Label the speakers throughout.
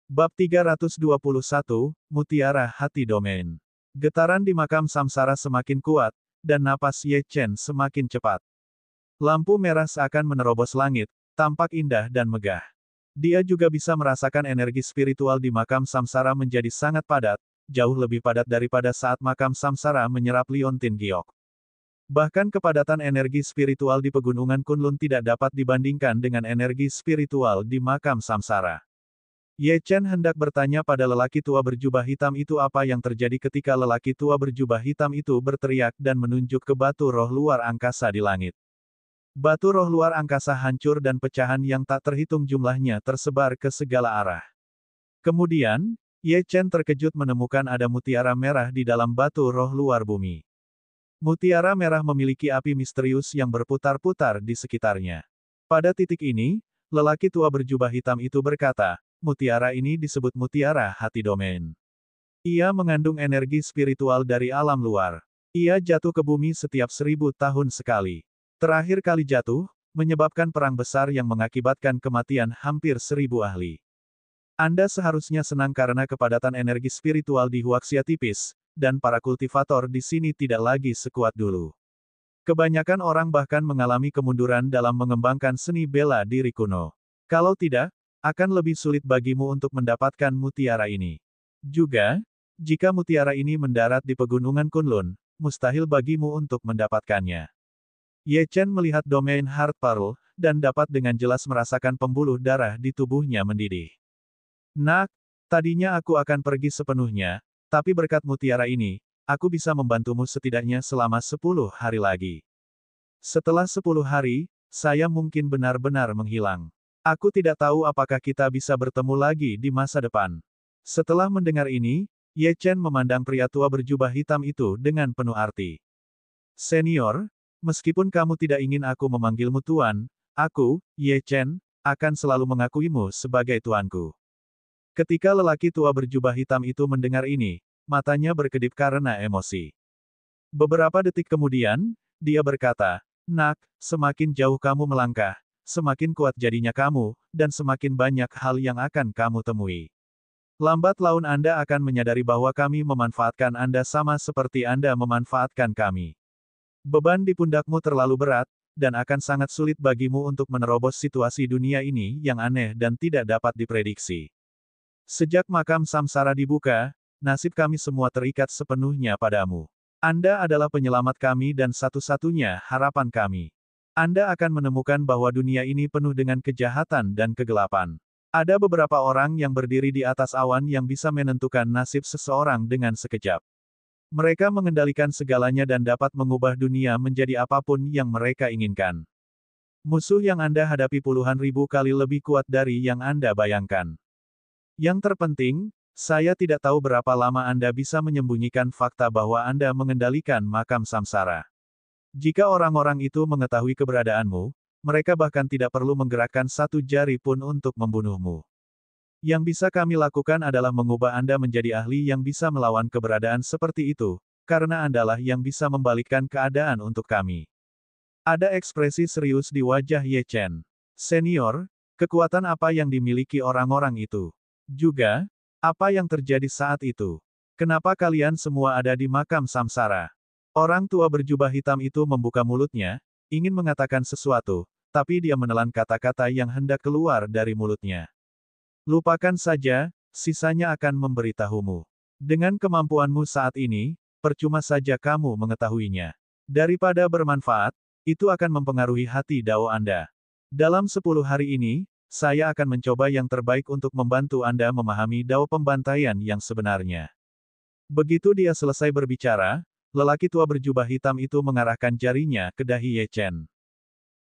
Speaker 1: Bab 321, Mutiara Hati Domain. Getaran di makam samsara semakin kuat, dan napas Ye Chen semakin cepat. Lampu merah seakan menerobos langit, tampak indah dan megah. Dia juga bisa merasakan energi spiritual di makam samsara menjadi sangat padat, jauh lebih padat daripada saat makam samsara menyerap Liontin Giok. Bahkan kepadatan energi spiritual di pegunungan Kunlun tidak dapat dibandingkan dengan energi spiritual di makam samsara. Ye Chen hendak bertanya pada lelaki tua berjubah hitam itu apa yang terjadi ketika lelaki tua berjubah hitam itu berteriak dan menunjuk ke batu roh luar angkasa di langit. Batu roh luar angkasa hancur dan pecahan yang tak terhitung jumlahnya tersebar ke segala arah. Kemudian, Ye Chen terkejut menemukan ada mutiara merah di dalam batu roh luar bumi. Mutiara merah memiliki api misterius yang berputar-putar di sekitarnya. Pada titik ini, lelaki tua berjubah hitam itu berkata, mutiara ini disebut mutiara hati domain. Ia mengandung energi spiritual dari alam luar. Ia jatuh ke bumi setiap 1000 tahun sekali. Terakhir kali jatuh, menyebabkan perang besar yang mengakibatkan kematian hampir 1000 ahli. Anda seharusnya senang karena kepadatan energi spiritual di Huaxia tipis, dan para kultivator di sini tidak lagi sekuat dulu. Kebanyakan orang bahkan mengalami kemunduran dalam mengembangkan seni bela diri kuno. Kalau tidak, akan lebih sulit bagimu untuk mendapatkan mutiara ini. Juga, jika mutiara ini mendarat di pegunungan Kunlun, mustahil bagimu untuk mendapatkannya. Ye Chen melihat domain Heart Pearl, dan dapat dengan jelas merasakan pembuluh darah di tubuhnya mendidih. Nak, tadinya aku akan pergi sepenuhnya, tapi berkat mutiara ini, aku bisa membantumu setidaknya selama 10 hari lagi. Setelah 10 hari, saya mungkin benar-benar menghilang. Aku tidak tahu apakah kita bisa bertemu lagi di masa depan. Setelah mendengar ini, Ye Chen memandang pria tua berjubah hitam itu dengan penuh arti. Senior, meskipun kamu tidak ingin aku memanggilmu tuan, aku, Ye Chen, akan selalu mengakuimu sebagai tuanku. Ketika lelaki tua berjubah hitam itu mendengar ini, matanya berkedip karena emosi. Beberapa detik kemudian, dia berkata, Nak, semakin jauh kamu melangkah, semakin kuat jadinya kamu, dan semakin banyak hal yang akan kamu temui. Lambat laun Anda akan menyadari bahwa kami memanfaatkan Anda sama seperti Anda memanfaatkan kami. Beban di pundakmu terlalu berat, dan akan sangat sulit bagimu untuk menerobos situasi dunia ini yang aneh dan tidak dapat diprediksi. Sejak makam samsara dibuka, nasib kami semua terikat sepenuhnya padamu. Anda adalah penyelamat kami dan satu-satunya harapan kami. Anda akan menemukan bahwa dunia ini penuh dengan kejahatan dan kegelapan. Ada beberapa orang yang berdiri di atas awan yang bisa menentukan nasib seseorang dengan sekejap. Mereka mengendalikan segalanya dan dapat mengubah dunia menjadi apapun yang mereka inginkan. Musuh yang Anda hadapi puluhan ribu kali lebih kuat dari yang Anda bayangkan. Yang terpenting, saya tidak tahu berapa lama Anda bisa menyembunyikan fakta bahwa Anda mengendalikan makam samsara. Jika orang-orang itu mengetahui keberadaanmu, mereka bahkan tidak perlu menggerakkan satu jari pun untuk membunuhmu. Yang bisa kami lakukan adalah mengubah Anda menjadi ahli yang bisa melawan keberadaan seperti itu, karena Andalah yang bisa membalikkan keadaan untuk kami. Ada ekspresi serius di wajah Ye Chen. Senior, kekuatan apa yang dimiliki orang-orang itu? Juga, apa yang terjadi saat itu? Kenapa kalian semua ada di makam samsara? Orang tua berjubah hitam itu membuka mulutnya, ingin mengatakan sesuatu, tapi dia menelan kata-kata yang hendak keluar dari mulutnya. Lupakan saja, sisanya akan memberitahumu. Dengan kemampuanmu saat ini, percuma saja kamu mengetahuinya. Daripada bermanfaat, itu akan mempengaruhi hati Dao Anda. Dalam 10 hari ini, saya akan mencoba yang terbaik untuk membantu Anda memahami Dao pembantaian yang sebenarnya. Begitu dia selesai berbicara, lelaki tua berjubah hitam itu mengarahkan jarinya ke dahi Ye Chen.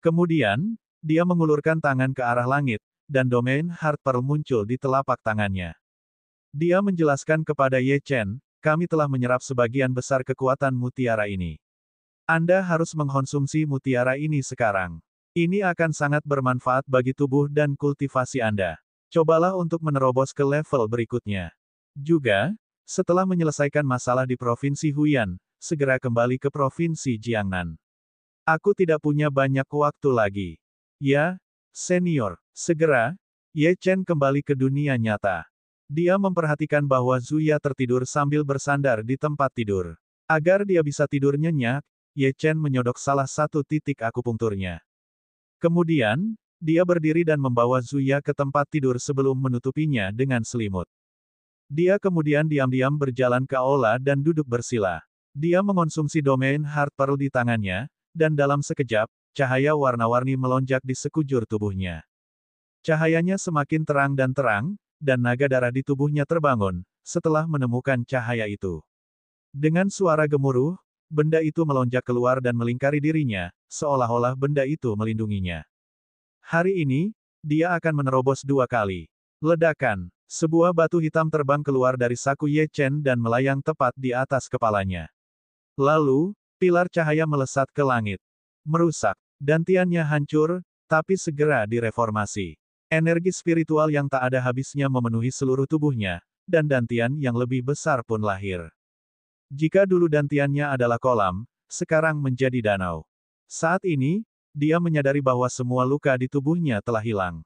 Speaker 1: Kemudian, dia mengulurkan tangan ke arah langit, dan domain Heart Pearl muncul di telapak tangannya. Dia menjelaskan kepada Ye Chen, kami telah menyerap sebagian besar kekuatan mutiara ini. Anda harus mengkonsumsi mutiara ini sekarang. Ini akan sangat bermanfaat bagi tubuh dan kultivasi Anda. Cobalah untuk menerobos ke level berikutnya. Juga, setelah menyelesaikan masalah di Provinsi Huyan, segera kembali ke Provinsi Jiangnan. Aku tidak punya banyak waktu lagi. Ya, senior. Segera, Ye Chen kembali ke dunia nyata. Dia memperhatikan bahwa Zuya tertidur sambil bersandar di tempat tidur. Agar dia bisa tidur nyenyak, Ye Chen menyodok salah satu titik akupunkturnya. Kemudian, dia berdiri dan membawa Zuya ke tempat tidur sebelum menutupinya dengan selimut. Dia kemudian diam-diam berjalan ke aula dan duduk bersila. Dia mengonsumsi domain Heart Pearl di tangannya, dan dalam sekejap, cahaya warna-warni melonjak di sekujur tubuhnya. Cahayanya semakin terang, dan naga darah di tubuhnya terbangun, setelah menemukan cahaya itu. Dengan suara gemuruh, benda itu melonjak keluar dan melingkari dirinya, seolah-olah benda itu melindunginya. Hari ini, dia akan menerobos 2 kali. Ledakan. Sebuah batu hitam terbang keluar dari saku Ye Chen dan melayang tepat di atas kepalanya. Lalu, pilar cahaya melesat ke langit. Merusak. Dantiannya hancur, tapi segera direformasi. Energi spiritual yang tak ada habisnya memenuhi seluruh tubuhnya, dan dantian yang lebih besar pun lahir. Jika dulu dantiannya adalah kolam, sekarang menjadi danau. Saat ini, dia menyadari bahwa semua luka di tubuhnya telah hilang.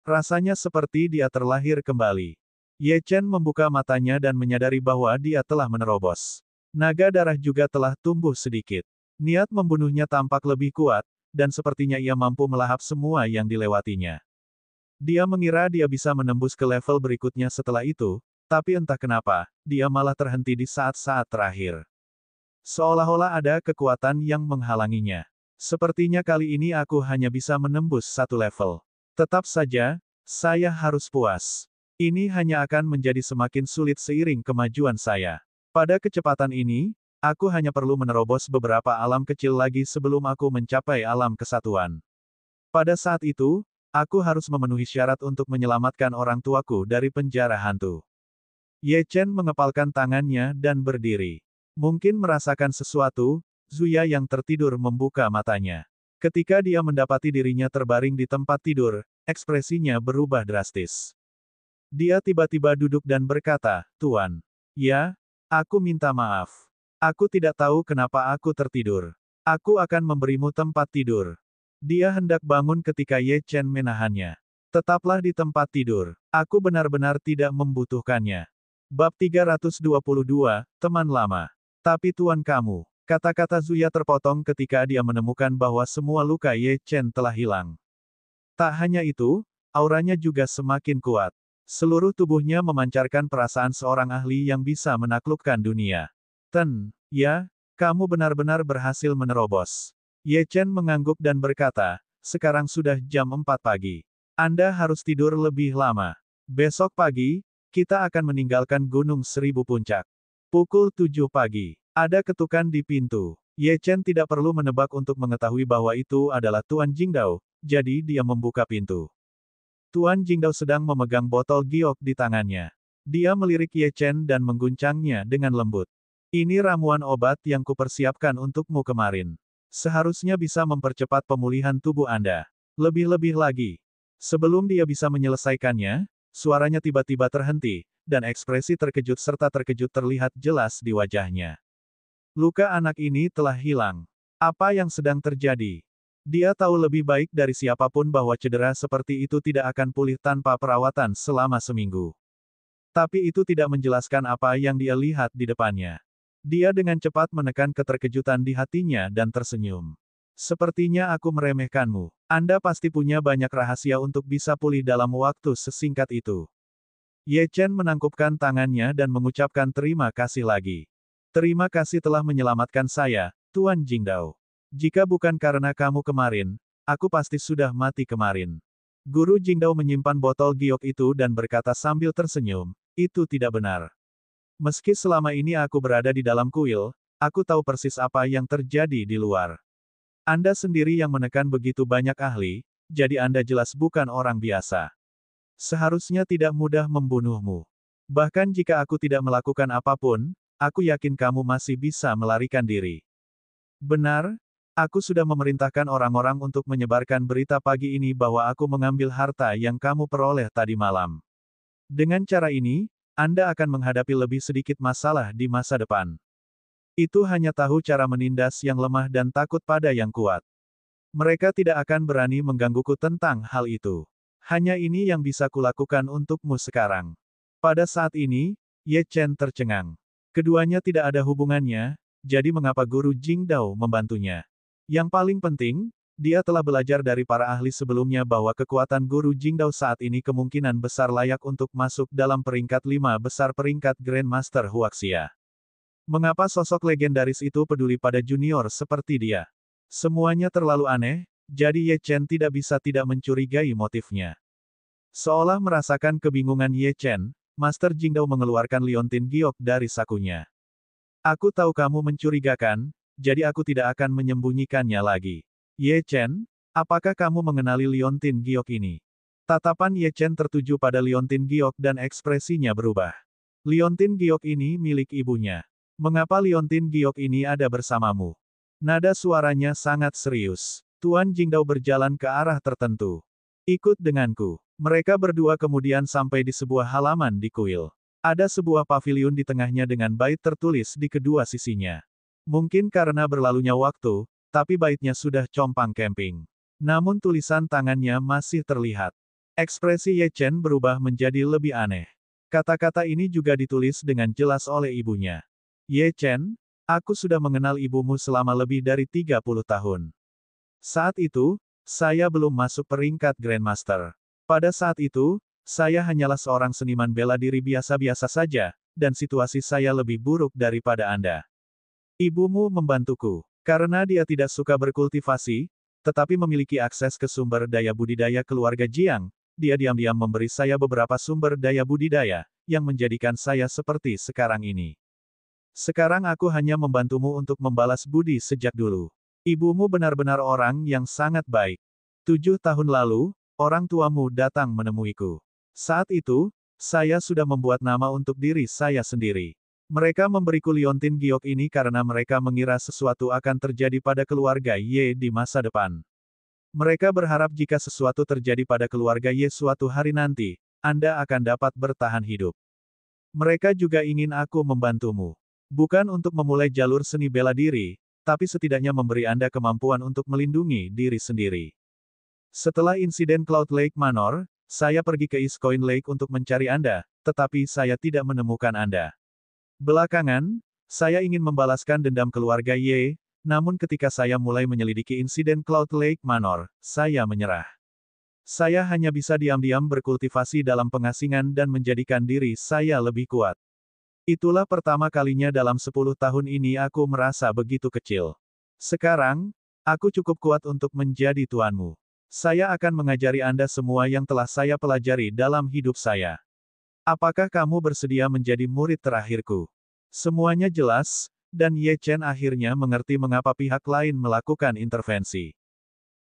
Speaker 1: Rasanya seperti dia terlahir kembali. Ye Chen membuka matanya dan menyadari bahwa dia telah menerobos. Naga darah juga telah tumbuh sedikit. Niat membunuhnya tampak lebih kuat, dan sepertinya ia mampu melahap semua yang dilewatinya. Dia mengira dia bisa menembus ke level berikutnya setelah itu, tapi entah kenapa, dia malah terhenti di saat-saat terakhir. Seolah-olah ada kekuatan yang menghalanginya. Sepertinya kali ini aku hanya bisa menembus 1 level. Tetap saja, saya harus puas. Ini hanya akan menjadi semakin sulit seiring kemajuan saya. Pada kecepatan ini, aku hanya perlu menerobos beberapa alam kecil lagi sebelum aku mencapai alam kesatuan. Pada saat itu, aku harus memenuhi syarat untuk menyelamatkan orang tuaku dari penjara hantu. Ye Chen mengepalkan tangannya dan berdiri. Mungkin merasakan sesuatu, Zuya yang tertidur membuka matanya. Ketika dia mendapati dirinya terbaring di tempat tidur, ekspresinya berubah drastis. Dia tiba-tiba duduk dan berkata, "Tuan. Ya, aku minta maaf. Aku tidak tahu kenapa aku tertidur. Aku akan memberimu tempat tidur." Dia hendak bangun ketika Ye Chen menahannya. "Tetaplah di tempat tidur. Aku benar-benar tidak membutuhkannya." Bab 322, Teman Lama. Tapi tuan kamu. Kata-kata Zuya terpotong ketika dia menemukan bahwa semua luka Ye Chen telah hilang. Tak hanya itu, auranya juga semakin kuat. Seluruh tubuhnya memancarkan perasaan seorang ahli yang bisa menaklukkan dunia. Ya, kamu benar-benar berhasil menerobos. Ye Chen mengangguk dan berkata, "Sekarang sudah jam 4 pagi. Anda harus tidur lebih lama. Besok pagi, kita akan meninggalkan Gunung Seribu Puncak." Pukul 7 pagi. Ada ketukan di pintu. Ye Chen tidak perlu menebak untuk mengetahui bahwa itu adalah Tuan Jingdao, jadi dia membuka pintu. Tuan Jingdao sedang memegang botol giok di tangannya. Dia melirik Ye Chen dan mengguncangnya dengan lembut. "Ini ramuan obat yang kupersiapkan untukmu kemarin. Seharusnya bisa mempercepat pemulihan tubuh Anda. Lebih-lebih lagi." Sebelum dia bisa menyelesaikannya, suaranya tiba-tiba terhenti, dan ekspresi terkejut serta terkejut terlihat jelas di wajahnya. Luka anak ini telah hilang. Apa yang sedang terjadi? Dia tahu lebih baik dari siapapun bahwa cedera seperti itu tidak akan pulih tanpa perawatan selama seminggu. Tapi itu tidak menjelaskan apa yang dia lihat di depannya. Dia dengan cepat menekan keterkejutan di hatinya dan tersenyum. "Sepertinya aku meremehkanmu. Anda pasti punya banyak rahasia untuk bisa pulih dalam waktu sesingkat itu." Ye Chen menangkupkan tangannya dan mengucapkan terima kasih lagi. "Terima kasih telah menyelamatkan saya, Tuan Jingdao. Jika bukan karena kamu kemarin, aku pasti sudah mati kemarin." Guru Jingdao menyimpan botol giok itu dan berkata sambil tersenyum, "Itu tidak benar. Meski selama ini aku berada di dalam kuil, aku tahu persis apa yang terjadi di luar. Anda sendiri yang menekan begitu banyak ahli, jadi Anda jelas bukan orang biasa. Seharusnya tidak mudah membunuhmu. Bahkan jika aku tidak melakukan apapun, aku yakin kamu masih bisa melarikan diri." "Benar, aku sudah memerintahkan orang-orang untuk menyebarkan berita pagi ini bahwa aku mengambil harta yang kamu peroleh tadi malam. Dengan cara ini, Anda akan menghadapi lebih sedikit masalah di masa depan. Itu hanya tahu cara menindas yang lemah dan takut pada yang kuat. Mereka tidak akan berani menggangguku tentang hal itu. Hanya ini yang bisa kulakukan untukmu sekarang." Pada saat ini, Ye Chen tercengang. Keduanya tidak ada hubungannya, jadi mengapa Guru Jingdao membantunya? Yang paling penting, dia telah belajar dari para ahli sebelumnya bahwa kekuatan Guru Jingdao saat ini kemungkinan besar layak untuk masuk dalam peringkat 5 besar peringkat Grandmaster Huaxia. Mengapa sosok legendaris itu peduli pada junior seperti dia? Semuanya terlalu aneh, jadi Ye Chen tidak bisa tidak mencurigai motifnya. Seolah merasakan kebingungan Ye Chen, Master Jingdao mengeluarkan liontin giok dari sakunya. Aku tahu kamu mencurigakan, jadi aku tidak akan menyembunyikannya lagi. Ye Chen, apakah kamu mengenali liontin giok ini? Tatapan Ye Chen tertuju pada liontin giok dan ekspresinya berubah. Liontin giok ini milik ibunya. Mengapa liontin giok ini ada bersamamu? Nada suaranya sangat serius. Tuan Jingdao berjalan ke arah tertentu. Ikut denganku. Mereka berdua kemudian sampai di sebuah halaman di kuil. Ada sebuah paviliun di tengahnya dengan bait tertulis di kedua sisinya. Mungkin karena berlalunya waktu, tapi baitnya sudah compang camping. Namun tulisan tangannya masih terlihat. Ekspresi Ye Chen berubah menjadi lebih aneh. Kata-kata ini juga ditulis dengan jelas oleh ibunya. Ye Chen, aku sudah mengenal ibumu selama lebih dari 30 tahun. Saat itu, saya belum masuk peringkat Grandmaster. Pada saat itu, saya hanyalah seorang seniman bela diri biasa-biasa saja, dan situasi saya lebih buruk daripada Anda. Ibumu membantuku. Karena dia tidak suka berkultivasi, tetapi memiliki akses ke sumber daya budidaya keluarga Jiang, dia diam-diam memberi saya beberapa sumber daya budidaya, yang menjadikan saya seperti sekarang ini. Sekarang aku hanya membantumu untuk membalas budi sejak dulu. Ibumu benar-benar orang yang sangat baik. 7 tahun lalu, orang tuamu datang menemuiku. Saat itu, saya sudah membuat nama untuk diri saya sendiri. Mereka memberiku liontin giok ini karena mereka mengira sesuatu akan terjadi pada keluarga Ye di masa depan. Mereka berharap jika sesuatu terjadi pada keluarga Ye suatu hari nanti, Anda akan dapat bertahan hidup. Mereka juga ingin aku membantumu. Bukan untuk memulai jalur seni bela diri, tapi setidaknya memberi Anda kemampuan untuk melindungi diri sendiri. Setelah insiden Cloud Lake Manor, saya pergi ke East Coin Lake untuk mencari Anda, tetapi saya tidak menemukan Anda. Belakangan, saya ingin membalaskan dendam keluarga Ye, namun ketika saya mulai menyelidiki insiden Cloud Lake Manor, saya menyerah. Saya hanya bisa diam-diam berkultivasi dalam pengasingan dan menjadikan diri saya lebih kuat. Itulah pertama kalinya dalam 10 tahun ini aku merasa begitu kecil. Sekarang, aku cukup kuat untuk menjadi tuanmu. Saya akan mengajari Anda semua yang telah saya pelajari dalam hidup saya. Apakah kamu bersedia menjadi murid terakhirku? Semuanya jelas, dan Ye Chen akhirnya mengerti mengapa pihak lain melakukan intervensi.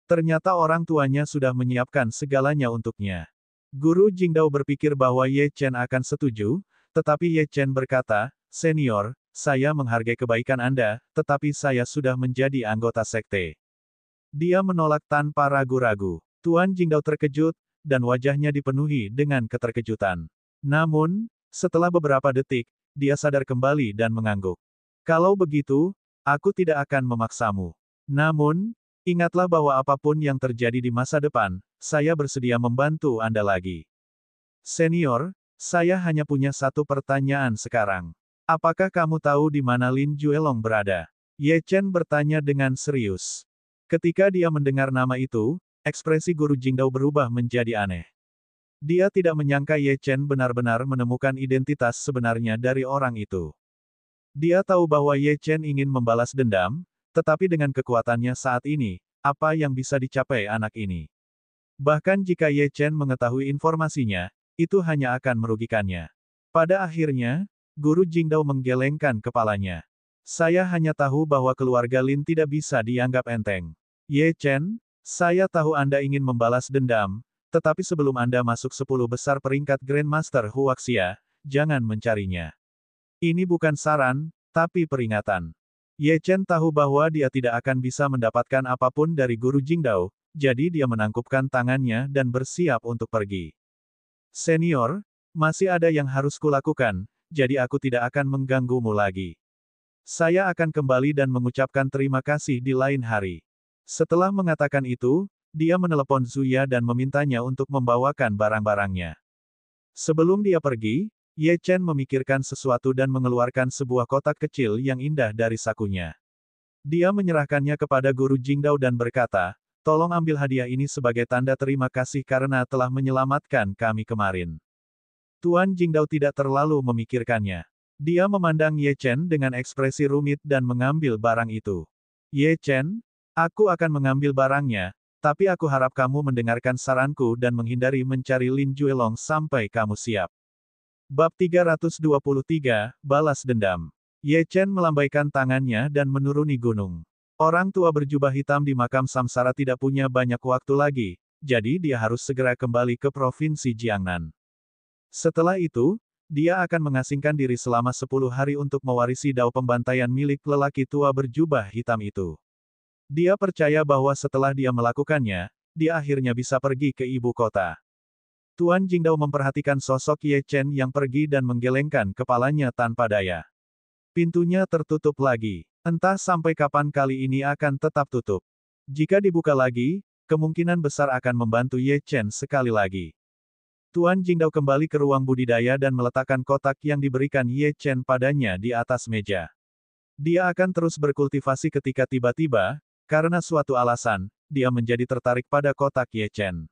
Speaker 1: Ternyata orang tuanya sudah menyiapkan segalanya untuknya. Guru Jingdao berpikir bahwa Ye Chen akan setuju, tetapi Ye Chen berkata, "Senior, saya menghargai kebaikan Anda, tetapi saya sudah menjadi anggota sekte." Dia menolak tanpa ragu-ragu. Tuan Jingdao terkejut, dan wajahnya dipenuhi dengan keterkejutan. Namun, setelah beberapa detik, dia sadar kembali dan mengangguk. "Kalau begitu, aku tidak akan memaksamu. Namun, ingatlah bahwa apapun yang terjadi di masa depan, saya bersedia membantu Anda lagi. Senior, saya hanya punya satu pertanyaan sekarang. Apakah kamu tahu di mana Lin Juelong berada?" Ye Chen bertanya dengan serius. Ketika dia mendengar nama itu, ekspresi Guru Jingdao berubah menjadi aneh. Dia tidak menyangka Ye Chen benar-benar menemukan identitas sebenarnya dari orang itu. Dia tahu bahwa Ye Chen ingin membalas dendam, tetapi dengan kekuatannya saat ini, apa yang bisa dicapai anak ini? Bahkan jika Ye Chen mengetahui informasinya, itu hanya akan merugikannya. Pada akhirnya, Guru Jingdao menggelengkan kepalanya. "Saya hanya tahu bahwa keluarga Lin tidak bisa dianggap enteng. Ye Chen, saya tahu Anda ingin membalas dendam, tetapi sebelum Anda masuk 10 besar peringkat Grandmaster Huaxia, jangan mencarinya. Ini bukan saran, tapi peringatan." Ye Chen tahu bahwa dia tidak akan bisa mendapatkan apapun dari Guru Jingdao, jadi dia menangkupkan tangannya dan bersiap untuk pergi. "Senior, masih ada yang harus kulakukan, jadi aku tidak akan mengganggumu lagi. Saya akan kembali dan mengucapkan terima kasih di lain hari." Setelah mengatakan itu, dia menelepon Zuya dan memintanya untuk membawakan barang-barangnya. Sebelum dia pergi, Ye Chen memikirkan sesuatu dan mengeluarkan sebuah kotak kecil yang indah dari sakunya. Dia menyerahkannya kepada Guru Jingdao dan berkata, "Tolong ambil hadiah ini sebagai tanda terima kasih karena telah menyelamatkan kami kemarin." Tuan Jingdao tidak terlalu memikirkannya. Dia memandang Ye Chen dengan ekspresi rumit dan mengambil barang itu. "Ye Chen, aku akan mengambil barangnya, tapi aku harap kamu mendengarkan saranku dan menghindari mencari Lin Juelong sampai kamu siap." Bab 323, Balas Dendam. Ye Chen melambaikan tangannya dan menuruni gunung. Orang tua berjubah hitam di makam Samsara tidak punya banyak waktu lagi, jadi dia harus segera kembali ke Provinsi Jiangnan. Setelah itu, dia akan mengasingkan diri selama 10 hari untuk mewarisi dao pembantaian milik lelaki tua berjubah hitam itu. Dia percaya bahwa setelah dia melakukannya, dia akhirnya bisa pergi ke ibu kota. Tuan Jingdao memperhatikan sosok Ye Chen yang pergi dan menggelengkan kepalanya tanpa daya. Pintunya tertutup lagi. Entah sampai kapan kali ini akan tetap tutup. Jika dibuka lagi, kemungkinan besar akan membantu Ye Chen sekali lagi. Tuan Jingdao kembali ke ruang budidaya dan meletakkan kotak yang diberikan Ye Chen padanya di atas meja. Dia akan terus berkultivasi ketika tiba-tiba, karena suatu alasan, dia menjadi tertarik pada kotak Ye Chen.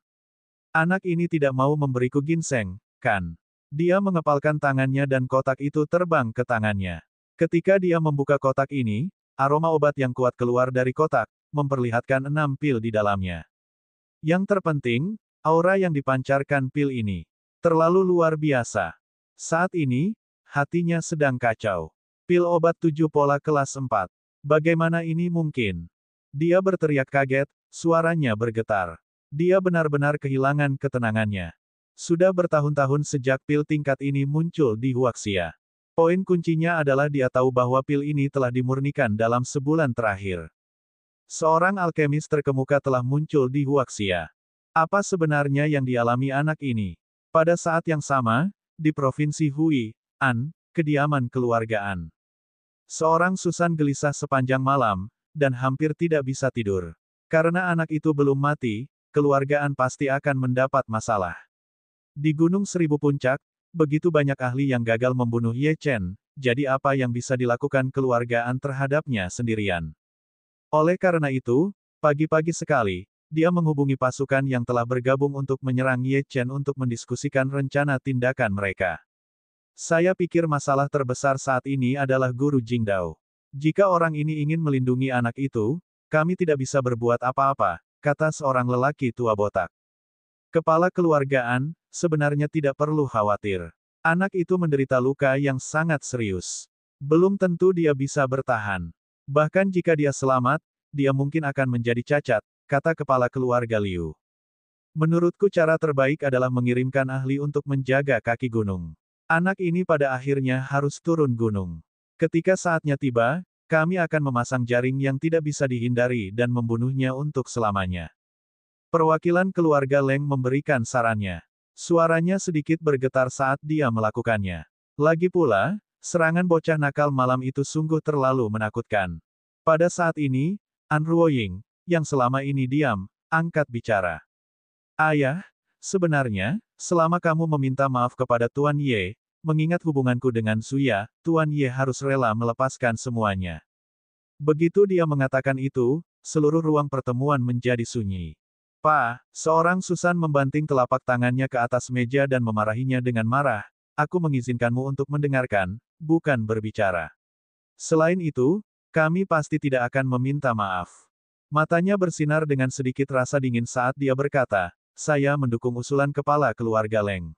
Speaker 1: Anak ini tidak mau memberiku ginseng, kan? Dia mengepalkan tangannya dan kotak itu terbang ke tangannya. Ketika dia membuka kotak ini, aroma obat yang kuat keluar dari kotak, memperlihatkan 6 pil di dalamnya. Yang terpenting, aura yang dipancarkan pil ini terlalu luar biasa. Saat ini, hatinya sedang kacau. Pil obat 7 pola kelas 4. Bagaimana ini mungkin? Dia berteriak kaget, suaranya bergetar. Dia benar-benar kehilangan ketenangannya. Sudah bertahun-tahun sejak pil tingkat ini muncul di Huaxia. Poin kuncinya adalah dia tahu bahwa pil ini telah dimurnikan dalam sebulan terakhir. Seorang alkemis terkemuka telah muncul di Huaxia. Apa sebenarnya yang dialami anak ini? Pada saat yang sama, di Provinsi Hui, kediaman keluargaan. Seorang Susan gelisah sepanjang malam, dan hampir tidak bisa tidur. Karena anak itu belum mati, keluargaan pasti akan mendapat masalah. Di Gunung Seribu Puncak, begitu banyak ahli yang gagal membunuh Ye Chen, jadi apa yang bisa dilakukan keluargaan terhadapnya sendirian. Oleh karena itu, pagi-pagi sekali, dia menghubungi pasukan yang telah bergabung untuk menyerang Ye Chen untuk mendiskusikan rencana tindakan mereka. Saya pikir masalah terbesar saat ini adalah Guru Jingdao. Jika orang ini ingin melindungi anak itu, kami tidak bisa berbuat apa-apa, kata seorang lelaki tua botak. Kepala keluargaan, sebenarnya tidak perlu khawatir. Anak itu menderita luka yang sangat serius. Belum tentu dia bisa bertahan. Bahkan jika dia selamat, dia mungkin akan menjadi cacat, kata kepala keluarga Liu. Menurutku cara terbaik adalah mengirimkan ahli untuk menjaga kaki gunung. Anak ini pada akhirnya harus turun gunung. Ketika saatnya tiba, kami akan memasang jaring yang tidak bisa dihindari dan membunuhnya untuk selamanya. Perwakilan keluarga Leng memberikan sarannya. Suaranya sedikit bergetar saat dia melakukannya. Lagi pula, serangan bocah nakal malam itu sungguh terlalu menakutkan. Pada saat ini, An Ruoying, yang selama ini diam, angkat bicara. Ayah, sebenarnya, selama kamu meminta maaf kepada Tuan Ye, mengingat hubunganku dengan Suya, Tuan Ye harus rela melepaskan semuanya. Begitu dia mengatakan itu, seluruh ruang pertemuan menjadi sunyi. Pak, seorang Susan membanting telapak tangannya ke atas meja dan memarahinya dengan marah, aku mengizinkanmu untuk mendengarkan, bukan berbicara. Selain itu, kami pasti tidak akan meminta maaf. Matanya bersinar dengan sedikit rasa dingin saat dia berkata, saya mendukung usulan kepala keluarga Leng.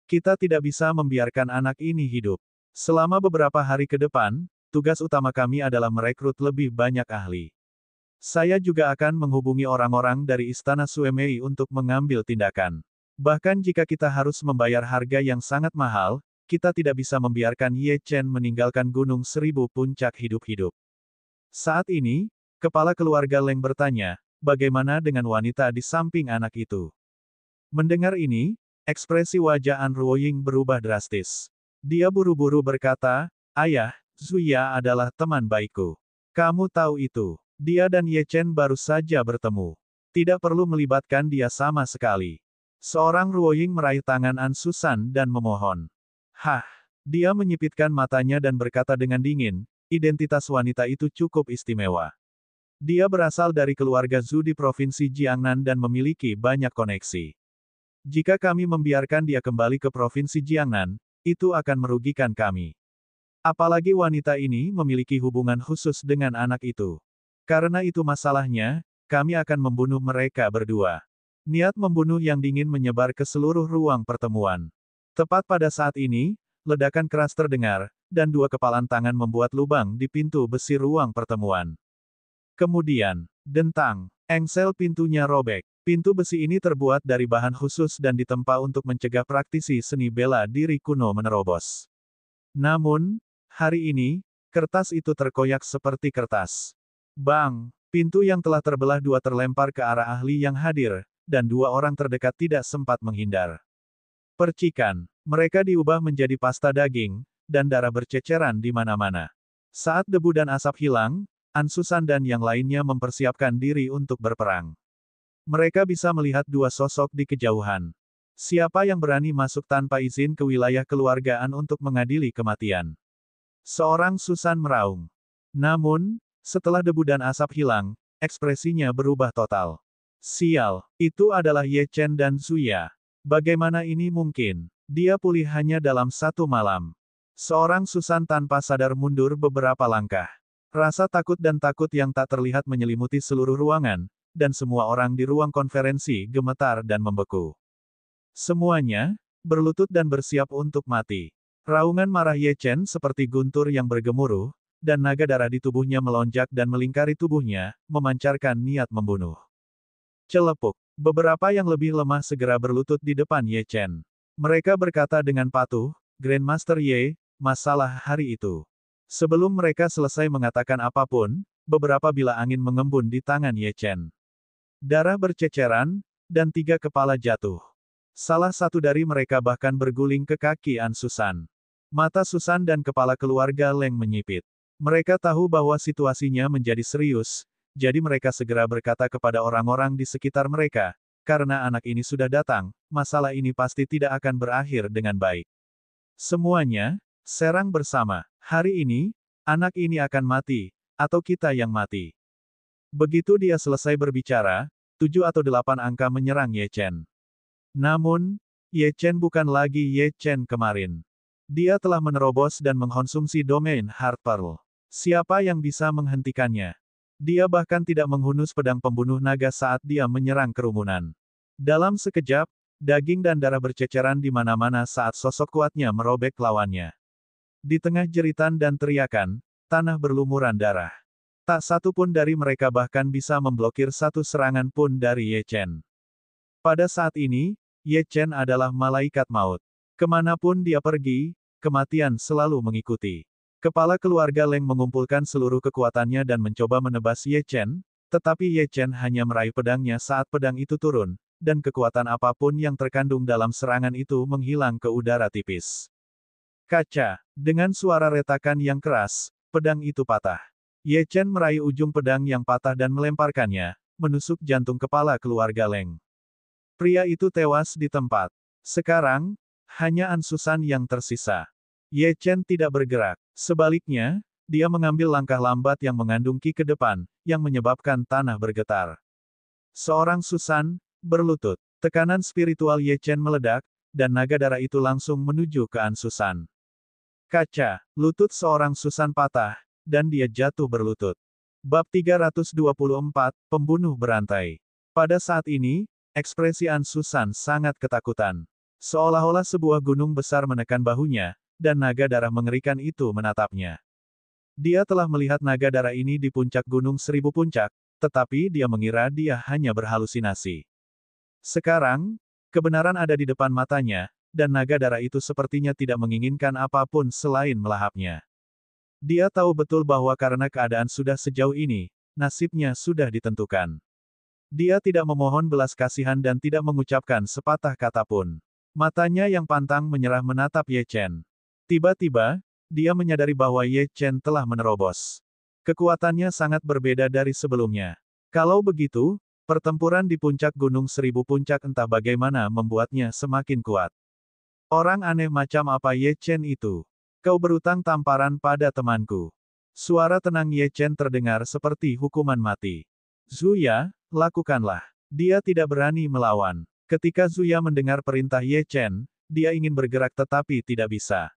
Speaker 1: Kita tidak bisa membiarkan anak ini hidup. Selama beberapa hari ke depan, tugas utama kami adalah merekrut lebih banyak ahli. Saya juga akan menghubungi orang-orang dari Istana Suemei untuk mengambil tindakan. Bahkan jika kita harus membayar harga yang sangat mahal, kita tidak bisa membiarkan Ye Chen meninggalkan Gunung Seribu Puncak hidup-hidup. Saat ini, kepala keluarga Leng bertanya, bagaimana dengan wanita di samping anak itu? Mendengar ini, ekspresi wajah An Ruoying berubah drastis. Dia buru-buru berkata, ayah, Zuya adalah teman baikku. Kamu tahu itu. Dia dan Ye Chen baru saja bertemu. Tidak perlu melibatkan dia sama sekali. Seorang Ruoying meraih tangan An Susan dan memohon. Hah! Dia menyipitkan matanya dan berkata dengan dingin, identitas wanita itu cukup istimewa. Dia berasal dari keluarga Zhu di provinsi Jiangnan dan memiliki banyak koneksi. Jika kami membiarkan dia kembali ke provinsi Jiangnan, itu akan merugikan kami. Apalagi wanita ini memiliki hubungan khusus dengan anak itu. Karena itu masalahnya, kami akan membunuh mereka berdua. Niat membunuh yang dingin menyebar ke seluruh ruang pertemuan. Tepat pada saat ini, ledakan keras terdengar, dan dua kepalan tangan membuat lubang di pintu besi ruang pertemuan. Kemudian, dentang, engsel pintunya robek. Pintu besi ini terbuat dari bahan khusus dan ditempa untuk mencegah praktisi seni bela diri kuno menerobos. Namun, hari ini, kertas itu terkoyak seperti kertas. Bang! Pintu yang telah terbelah dua terlempar ke arah ahli yang hadir, dan dua orang terdekat tidak sempat menghindar. Percikan, mereka diubah menjadi pasta daging, dan darah berceceran di mana-mana. Saat debu dan asap hilang, Ansusan dan yang lainnya mempersiapkan diri untuk berperang. Mereka bisa melihat dua sosok di kejauhan. Siapa yang berani masuk tanpa izin ke wilayah keluargaan untuk mengadili kematian? Seorang Susan meraung. Namun, setelah debu dan asap hilang, ekspresinya berubah total. Sial, itu adalah Ye Chen dan Zuya. Bagaimana ini mungkin? Dia pulih hanya dalam satu malam. Seorang Susan tanpa sadar mundur beberapa langkah. Rasa takut dan takut yang tak terlihat menyelimuti seluruh ruangan, dan semua orang di ruang konferensi gemetar dan membeku. Semuanya berlutut dan bersiap untuk mati. Raungan marah Ye Chen seperti guntur yang bergemuruh, dan naga darah di tubuhnya melonjak dan melingkari tubuhnya, memancarkan niat membunuh. Celepuk. Beberapa yang lebih lemah segera berlutut di depan Ye Chen. Mereka berkata dengan patuh, Grandmaster Ye, masalah hari itu. Sebelum mereka selesai mengatakan apapun, beberapa bilah angin mengembun di tangan Ye Chen. Darah berceceran, dan tiga kepala jatuh. Salah satu dari mereka bahkan berguling ke kaki Ansusan. Mata Susan dan kepala keluarga Leng menyipit. Mereka tahu bahwa situasinya menjadi serius, jadi mereka segera berkata kepada orang-orang di sekitar mereka, karena anak ini sudah datang, masalah ini pasti tidak akan berakhir dengan baik. Semuanya, serang bersama. Hari ini, anak ini akan mati, atau kita yang mati. Begitu dia selesai berbicara, 7 atau 8 angka menyerang Ye Chen. Namun, Ye Chen bukan lagi Ye Chen kemarin. Dia telah menerobos dan mengkonsumsi domain Heart Pearl. Siapa yang bisa menghentikannya? Dia bahkan tidak menghunus pedang pembunuh naga saat dia menyerang kerumunan. Dalam sekejap, daging dan darah berceceran di mana-mana saat sosok kuatnya merobek lawannya. Di tengah jeritan dan teriakan, tanah berlumuran darah. Tak satu pun dari mereka bahkan bisa memblokir satu serangan pun dari Ye Chen. Pada saat ini, Ye Chen adalah malaikat maut. Kemanapun dia pergi, kematian selalu mengikuti. Kepala keluarga Leng mengumpulkan seluruh kekuatannya dan mencoba menebas Ye Chen, tetapi Ye Chen hanya meraih pedangnya saat pedang itu turun, dan kekuatan apapun yang terkandung dalam serangan itu menghilang ke udara tipis. Kaca, dengan suara retakan yang keras, pedang itu patah. Ye Chen meraih ujung pedang yang patah dan melemparkannya, menusuk jantung kepala keluarga Leng. Pria itu tewas di tempat. Sekarang, hanya Ansusan yang tersisa. Ye Chen tidak bergerak. Sebaliknya, dia mengambil langkah lambat yang mengandung ki ke depan, yang menyebabkan tanah bergetar. Seorang Susan berlutut. Tekanan spiritual Ye Chen meledak, dan naga darah itu langsung menuju ke Ansusan. Kaca, lutut seorang Susan patah, dan dia jatuh berlutut. Bab 324, Pembunuh Berantai. Pada saat ini, ekspresi Ansusan sangat ketakutan. Seolah-olah sebuah gunung besar menekan bahunya, dan naga darah mengerikan itu menatapnya. Dia telah melihat naga darah ini di puncak gunung 1000 puncak, tetapi dia mengira dia hanya berhalusinasi. Sekarang, kebenaran ada di depan matanya, dan naga darah itu sepertinya tidak menginginkan apapun selain melahapnya. Dia tahu betul bahwa karena keadaan sudah sejauh ini, nasibnya sudah ditentukan. Dia tidak memohon belas kasihan dan tidak mengucapkan sepatah kata pun. Matanya yang pantang menyerah menatap Ye Chen. Tiba-tiba, dia menyadari bahwa Ye Chen telah menerobos. Kekuatannya sangat berbeda dari sebelumnya. Kalau begitu, pertempuran di puncak gunung 1000 puncak entah bagaimana membuatnya semakin kuat. Orang aneh macam apa Ye Chen itu? Kau berutang tamparan pada temanku. Suara tenang Ye Chen terdengar seperti hukuman mati. Zuya, lakukanlah. Dia tidak berani melawan. Ketika Zuya mendengar perintah Ye Chen, dia ingin bergerak tetapi tidak bisa.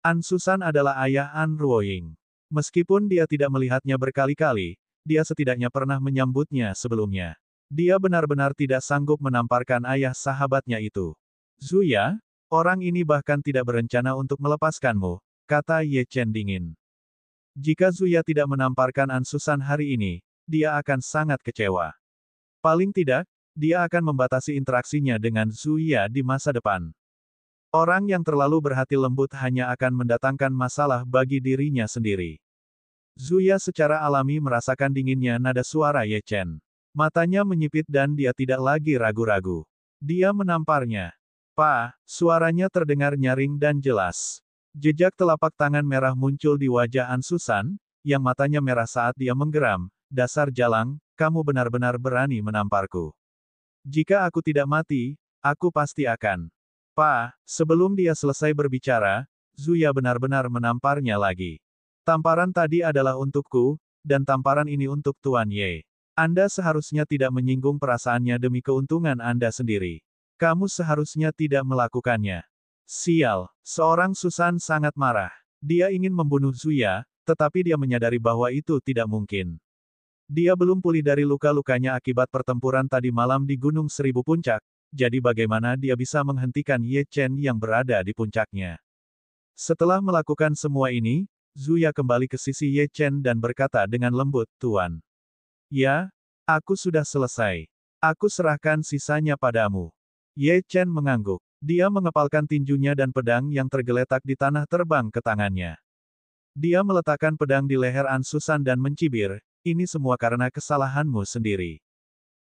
Speaker 1: An Susan adalah ayah An Ruoying. Meskipun dia tidak melihatnya berkali-kali, dia setidaknya pernah menyambutnya sebelumnya. Dia benar-benar tidak sanggup menamparkan ayah sahabatnya itu. Zuya, orang ini bahkan tidak berencana untuk melepaskanmu, kata Ye Chen dingin. Jika Zuya tidak menamparkan An Susan hari ini, dia akan sangat kecewa. Paling tidak, dia akan membatasi interaksinya dengan Zuya di masa depan. Orang yang terlalu berhati lembut hanya akan mendatangkan masalah bagi dirinya sendiri. Zuya secara alami merasakan dinginnya nada suara Ye Chen. Matanya menyipit dan dia tidak lagi ragu-ragu. Dia menamparnya. "Pa," suaranya terdengar nyaring dan jelas. Jejak telapak tangan merah muncul di wajah An Susan, yang matanya merah saat dia menggeram. "Dasar jalang, kamu benar-benar berani menamparku. Jika aku tidak mati, aku pasti akan." "Pa," sebelum dia selesai berbicara, Zuya benar-benar menamparnya lagi. "Tamparan tadi adalah untukku, dan tamparan ini untuk Tuan Ye. Anda seharusnya tidak menyinggung perasaannya demi keuntungan Anda sendiri. Kamu seharusnya tidak melakukannya." Sial, seorang Susan sangat marah. Dia ingin membunuh Zuya, tetapi dia menyadari bahwa itu tidak mungkin. Dia belum pulih dari luka-lukanya akibat pertempuran tadi malam di Gunung Seribu Puncak, jadi bagaimana dia bisa menghentikan Ye Chen yang berada di puncaknya. Setelah melakukan semua ini, Zuya kembali ke sisi Ye Chen dan berkata dengan lembut, "Tuan. Ya, aku sudah selesai. Aku serahkan sisanya padamu." Ye Chen mengangguk. Dia mengepalkan tinjunya dan pedang yang tergeletak di tanah terbang ke tangannya. Dia meletakkan pedang di leher An Susan dan mencibir, "Ini semua karena kesalahanmu sendiri.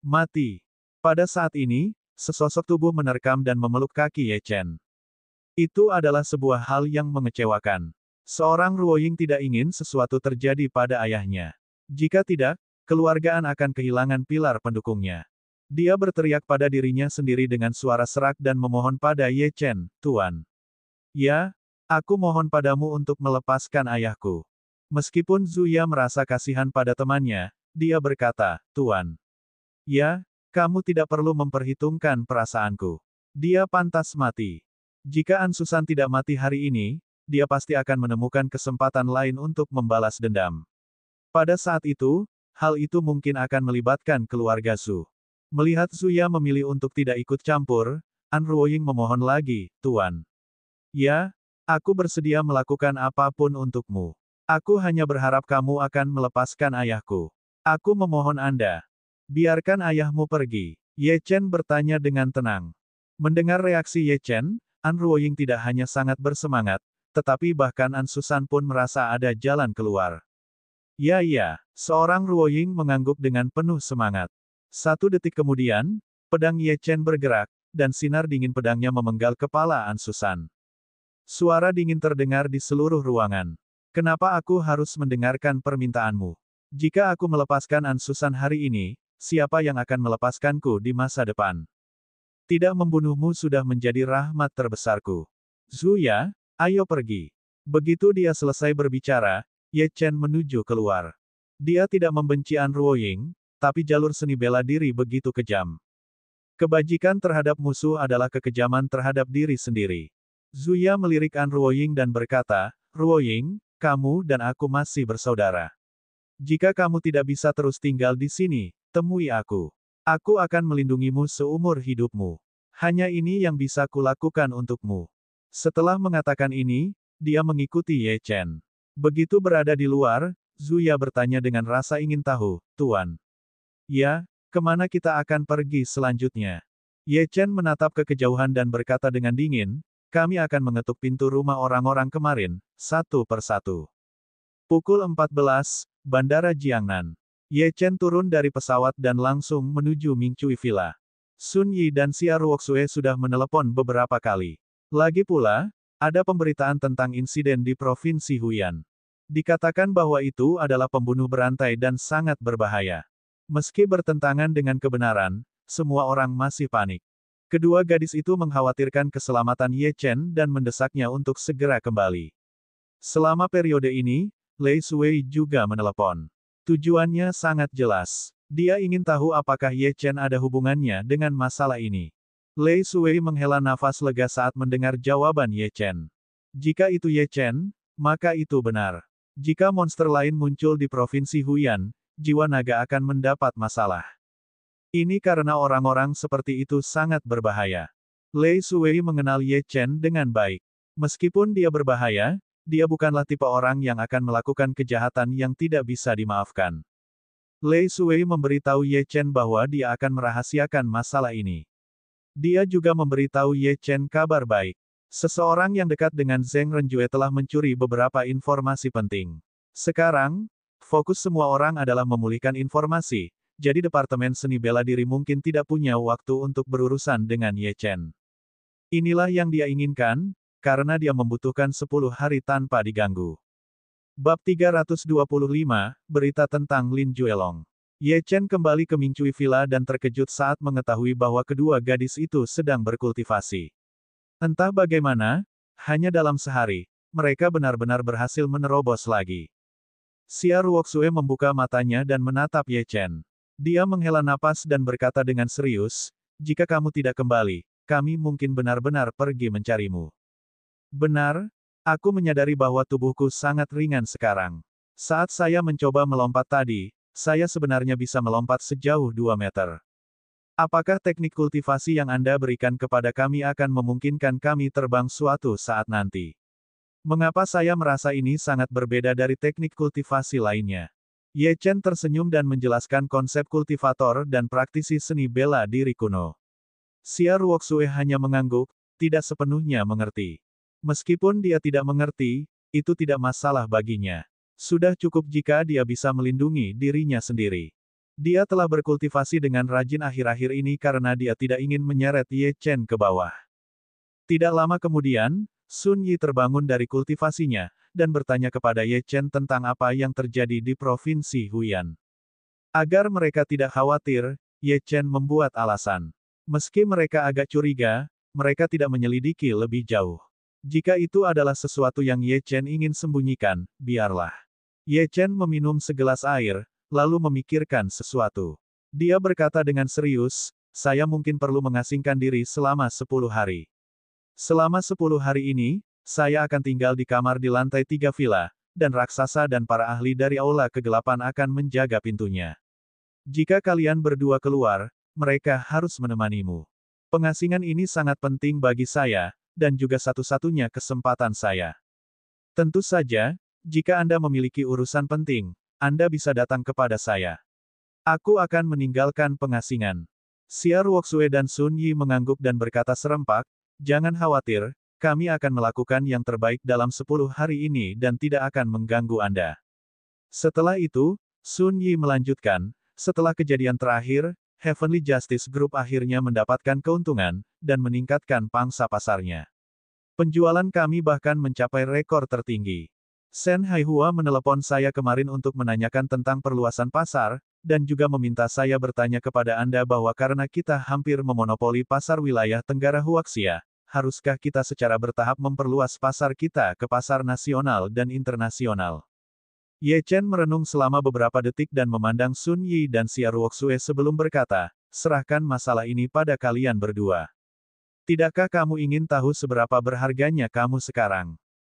Speaker 1: Mati." Pada saat ini, sesosok tubuh menerkam dan memeluk kaki Ye Chen. Itu adalah sebuah hal yang mengecewakan. Seorang Ruoying tidak ingin sesuatu terjadi pada ayahnya. Jika tidak, keluargaan akan kehilangan pilar pendukungnya. Dia berteriak pada dirinya sendiri dengan suara serak dan memohon pada Ye Chen, "Tuan. Ya, aku mohon padamu untuk melepaskan ayahku." Meskipun Zuya merasa kasihan pada temannya, dia berkata, "Tuan. Ya, kamu tidak perlu memperhitungkan perasaanku. Dia pantas mati. Jika An Susan tidak mati hari ini, dia pasti akan menemukan kesempatan lain untuk membalas dendam. Pada saat itu, hal itu mungkin akan melibatkan keluarga Zhu." Melihat Zuya memilih untuk tidak ikut campur, An Ruoying memohon lagi, "Tuan. Ya, aku bersedia melakukan apapun untukmu. Aku hanya berharap kamu akan melepaskan ayahku. Aku memohon Anda. Biarkan ayahmu pergi." Ye Chen bertanya dengan tenang. Mendengar reaksi Ye Chen, An Ruoying tidak hanya sangat bersemangat, tetapi bahkan An Susan pun merasa ada jalan keluar. "Ya, seorang Ruoying mengangguk dengan penuh semangat. 1 detik kemudian, pedang Ye Chen bergerak, dan sinar dingin pedangnya memenggal kepala An Susan. Suara dingin terdengar di seluruh ruangan. "Kenapa aku harus mendengarkan permintaanmu? Jika aku melepaskan An Susan hari ini, siapa yang akan melepaskanku di masa depan? Tidak membunuhmu sudah menjadi rahmat terbesarku. Zuya, ayo pergi." Begitu dia selesai berbicara, Ye Chen menuju keluar. Dia tidak membenci An Ruoying, tapi jalur seni bela diri begitu kejam. Kebajikan terhadap musuh adalah kekejaman terhadap diri sendiri. Zuya melirik An Ruoying dan berkata, "Ruoying, kamu dan aku masih bersaudara. Jika kamu tidak bisa terus tinggal di sini, temui aku. Aku akan melindungimu seumur hidupmu. Hanya ini yang bisa kulakukan untukmu." Setelah mengatakan ini, dia mengikuti Ye Chen. Begitu berada di luar, Zuya bertanya dengan rasa ingin tahu, "Tuan. Ya, kemana kita akan pergi selanjutnya?" Ye Chen menatap ke kejauhan dan berkata dengan dingin, "Kami akan mengetuk pintu rumah orang-orang kemarin, satu persatu." Pukul 14, Bandara Jiangnan. Ye Chen turun dari pesawat dan langsung menuju Mingchui Villa. Sun Yi dan Xia Ruoxue sudah menelepon beberapa kali. Lagi pula, ada pemberitaan tentang insiden di Provinsi Huyan. Dikatakan bahwa itu adalah pembunuh berantai dan sangat berbahaya. Meski bertentangan dengan kebenaran, semua orang masih panik. Kedua gadis itu mengkhawatirkan keselamatan Ye Chen dan mendesaknya untuk segera kembali. Selama periode ini, Lei Shui juga menelepon. Tujuannya sangat jelas. Dia ingin tahu apakah Ye Chen ada hubungannya dengan masalah ini. Lei Shui menghela nafas lega saat mendengar jawaban Ye Chen. Jika itu Ye Chen, maka itu benar. Jika monster lain muncul di Provinsi Huyan, jiwa naga akan mendapat masalah. Ini karena orang-orang seperti itu sangat berbahaya. Lei Shui mengenal Ye Chen dengan baik. Meskipun dia berbahaya, dia bukanlah tipe orang yang akan melakukan kejahatan yang tidak bisa dimaafkan. Lei Shui memberitahu Ye Chen bahwa dia akan merahasiakan masalah ini. Dia juga memberitahu Ye Chen kabar baik. Seseorang yang dekat dengan Zheng Renjue telah mencuri beberapa informasi penting. Sekarang, fokus semua orang adalah memulihkan informasi, jadi Departemen Seni Bela Diri mungkin tidak punya waktu untuk berurusan dengan Ye Chen. Inilah yang dia inginkan, karena dia membutuhkan 10 hari tanpa diganggu. Bab 325, Berita tentang Lin Juelong. Ye Chen kembali ke Mingcui Villa dan terkejut saat mengetahui bahwa kedua gadis itu sedang berkultivasi. Entah bagaimana, hanya dalam sehari, mereka benar-benar berhasil menerobos lagi. Xia Ruoxue membuka matanya dan menatap Ye Chen. Dia menghela napas dan berkata dengan serius, "Jika kamu tidak kembali, kami mungkin benar-benar pergi mencarimu." Benar, aku menyadari bahwa tubuhku sangat ringan sekarang. Saat saya mencoba melompat tadi, saya sebenarnya bisa melompat sejauh 2 meter. Apakah teknik kultivasi yang Anda berikan kepada kami akan memungkinkan kami terbang suatu saat nanti? Mengapa saya merasa ini sangat berbeda dari teknik kultivasi lainnya? Ye Chen tersenyum dan menjelaskan konsep kultivator dan praktisi seni bela diri kuno. Xia Ruoxue hanya mengangguk, tidak sepenuhnya mengerti. Meskipun dia tidak mengerti, itu tidak masalah baginya. Sudah cukup jika dia bisa melindungi dirinya sendiri. Dia telah berkultivasi dengan rajin akhir-akhir ini karena dia tidak ingin menyeret Ye Chen ke bawah. Tidak lama kemudian, Sun Yi terbangun dari kultivasinya, dan bertanya kepada Ye Chen tentang apa yang terjadi di Provinsi Huyan. Agar mereka tidak khawatir, Ye Chen membuat alasan. Meski mereka agak curiga, mereka tidak menyelidiki lebih jauh. Jika itu adalah sesuatu yang Ye Chen ingin sembunyikan, biarlah. Ye Chen meminum segelas air, lalu memikirkan sesuatu. Dia berkata dengan serius, "Saya mungkin perlu mengasingkan diri selama 10 hari. Selama 10 hari ini, saya akan tinggal di kamar di lantai 3 villa, dan raksasa dan para ahli dari aula kegelapan akan menjaga pintunya. Jika kalian berdua keluar, mereka harus menemanimu. Pengasingan ini sangat penting bagi saya, dan juga satu-satunya kesempatan saya. Tentu saja, jika Anda memiliki urusan penting, Anda bisa datang kepada saya. Aku akan meninggalkan pengasingan." Xia Ruoxue dan Sun Yi mengangguk dan berkata serempak, "Jangan khawatir, kami akan melakukan yang terbaik dalam 10 hari ini dan tidak akan mengganggu Anda." Setelah itu, Sun Yi melanjutkan, "Setelah kejadian terakhir, Heavenly Justice Group akhirnya mendapatkan keuntungan, dan meningkatkan pangsa pasarnya. Penjualan kami bahkan mencapai rekor tertinggi. Shen Haihua menelepon saya kemarin untuk menanyakan tentang perluasan pasar, dan juga meminta saya bertanya kepada Anda bahwa karena kita hampir memonopoli pasar wilayah Tenggara Huaxia, haruskah kita secara bertahap memperluas pasar kita ke pasar nasional dan internasional?" Ye Chen merenung selama beberapa detik dan memandang Sun Yi dan Xia Ruoxue sebelum berkata, "Serahkan masalah ini pada kalian berdua. Tidakkah kamu ingin tahu seberapa berharganya kamu sekarang?"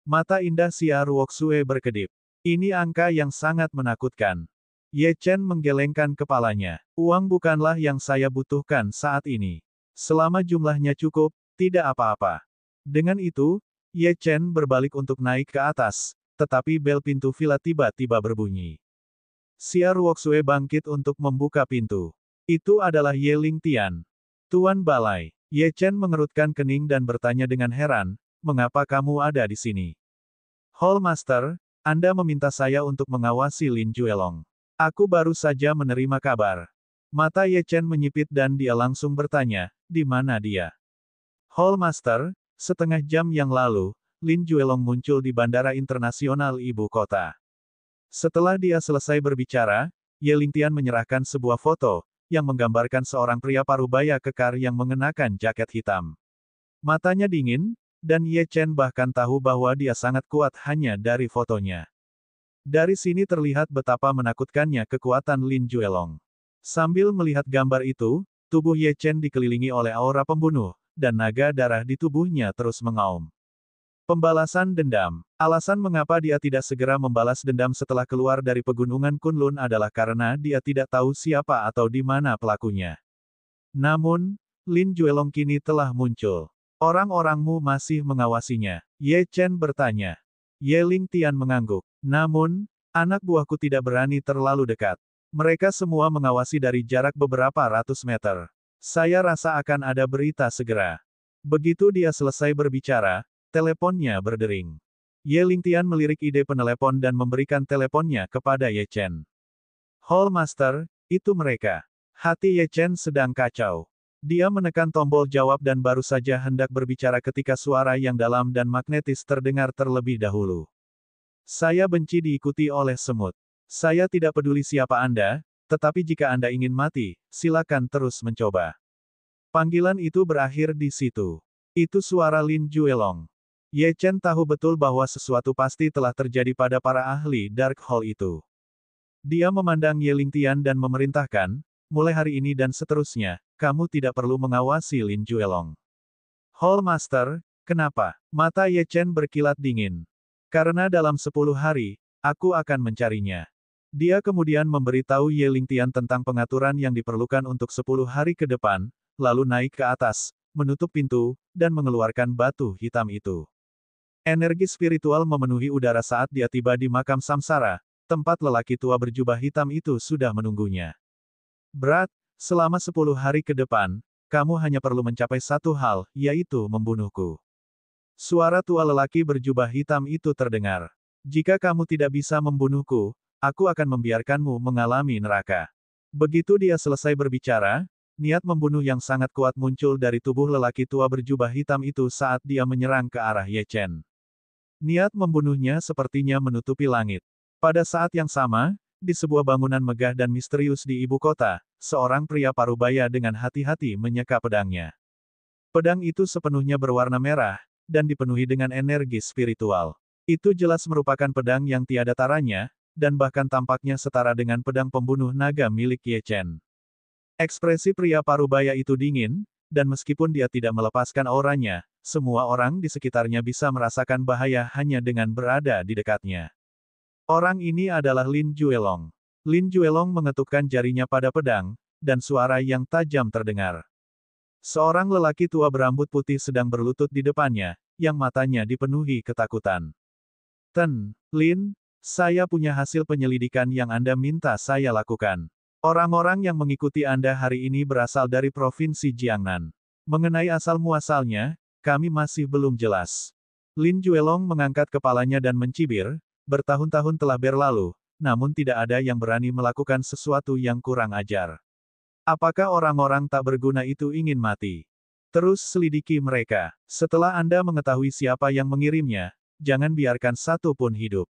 Speaker 1: Mata indah Xia Ruoxue berkedip. Ini angka yang sangat menakutkan. Ye Chen menggelengkan kepalanya. "Uang bukanlah yang saya butuhkan saat ini. Selama jumlahnya cukup, tidak apa-apa." Dengan itu, Ye Chen berbalik untuk naik ke atas, tetapi bel pintu villa tiba-tiba berbunyi. Xia Ruoxue bangkit untuk membuka pintu. Itu adalah Ye Lingtian. "Tuan Balai." Ye Chen mengerutkan kening dan bertanya dengan heran, "Mengapa kamu ada di sini?" "Hall Master, Anda meminta saya untuk mengawasi Lin Juelong. Aku baru saja menerima kabar." Mata Ye Chen menyipit dan dia langsung bertanya, "Di mana dia?" "Hall Master, setengah jam yang lalu, Lin Juelong muncul di Bandara Internasional Ibu Kota." Setelah dia selesai berbicara, Ye Lingtian menyerahkan sebuah foto, yang menggambarkan seorang pria parubaya kekar yang mengenakan jaket hitam. Matanya dingin, dan Ye Chen bahkan tahu bahwa dia sangat kuat hanya dari fotonya. Dari sini terlihat betapa menakutkannya kekuatan Lin Juelong. Sambil melihat gambar itu, tubuh Ye Chen dikelilingi oleh aura pembunuh, dan naga darah di tubuhnya terus mengaum. Pembalasan dendam. Alasan mengapa dia tidak segera membalas dendam setelah keluar dari pegunungan Kunlun adalah karena dia tidak tahu siapa atau di mana pelakunya. Namun, Lin Juelong kini telah muncul. Orang-orangmu masih mengawasinya. Ye Chen bertanya. Ye Ling Tian mengangguk. Namun, anak buahku tidak berani terlalu dekat. Mereka semua mengawasi dari jarak beberapa ratus meter. Saya rasa akan ada berita segera. Begitu dia selesai berbicara, teleponnya berdering. Ye Lingtian melirik ide penelepon dan memberikan teleponnya kepada Ye Chen. Hall Master, itu mereka. Hati Ye Chen sedang kacau. Dia menekan tombol jawab dan baru saja hendak berbicara ketika suara yang dalam dan magnetis terdengar terlebih dahulu. Saya benci diikuti oleh semut. Saya tidak peduli siapa Anda, tetapi jika Anda ingin mati, silakan terus mencoba. Panggilan itu berakhir di situ. Itu suara Lin Juelong. Ye Chen tahu betul bahwa sesuatu pasti telah terjadi pada para ahli Dark Hall itu. Dia memandang Ye Lingtian dan memerintahkan, mulai hari ini dan seterusnya, kamu tidak perlu mengawasi Lin Juelong. Hall Master, kenapa? Mata Ye Chen berkilat dingin. Karena dalam 10 hari, aku akan mencarinya. Dia kemudian memberitahu Ye Lingtian tentang pengaturan yang diperlukan untuk 10 hari ke depan, lalu naik ke atas, menutup pintu, dan mengeluarkan batu hitam itu. Energi spiritual memenuhi udara saat dia tiba di makam Samsara, tempat lelaki tua berjubah hitam itu sudah menunggunya. Berat, selama 10 hari ke depan, kamu hanya perlu mencapai satu hal, yaitu membunuhku. Suara tua lelaki berjubah hitam itu terdengar. Jika kamu tidak bisa membunuhku, aku akan membiarkanmu mengalami neraka. Begitu dia selesai berbicara, niat membunuh yang sangat kuat muncul dari tubuh lelaki tua berjubah hitam itu saat dia menyerang ke arah Ye Chen. Niat membunuhnya sepertinya menutupi langit. Pada saat yang sama, di sebuah bangunan megah dan misterius di ibu kota, seorang pria parubaya dengan hati-hati menyeka pedangnya. Pedang itu sepenuhnya berwarna merah, dan dipenuhi dengan energi spiritual. Itu jelas merupakan pedang yang tiada taranya, dan bahkan tampaknya setara dengan pedang pembunuh naga milik Ye Chen. Ekspresi pria parubaya itu dingin, dan meskipun dia tidak melepaskan auranya, semua orang di sekitarnya bisa merasakan bahaya hanya dengan berada di dekatnya. Orang ini adalah Lin Juelong. Lin Juelong mengetukkan jarinya pada pedang, dan suara yang tajam terdengar. Seorang lelaki tua berambut putih sedang berlutut di depannya, yang matanya dipenuhi ketakutan. Lin, saya punya hasil penyelidikan yang Anda minta saya lakukan. Orang-orang yang mengikuti Anda hari ini berasal dari Provinsi Jiangnan. Mengenai asal-muasalnya, kami masih belum jelas. Lin Juelong mengangkat kepalanya dan mencibir, bertahun-tahun telah berlalu, namun tidak ada yang berani melakukan sesuatu yang kurang ajar. Apakah orang-orang tak berguna itu ingin mati? Terus selidiki mereka. Setelah Anda mengetahui siapa yang mengirimnya, jangan biarkan satu pun hidup.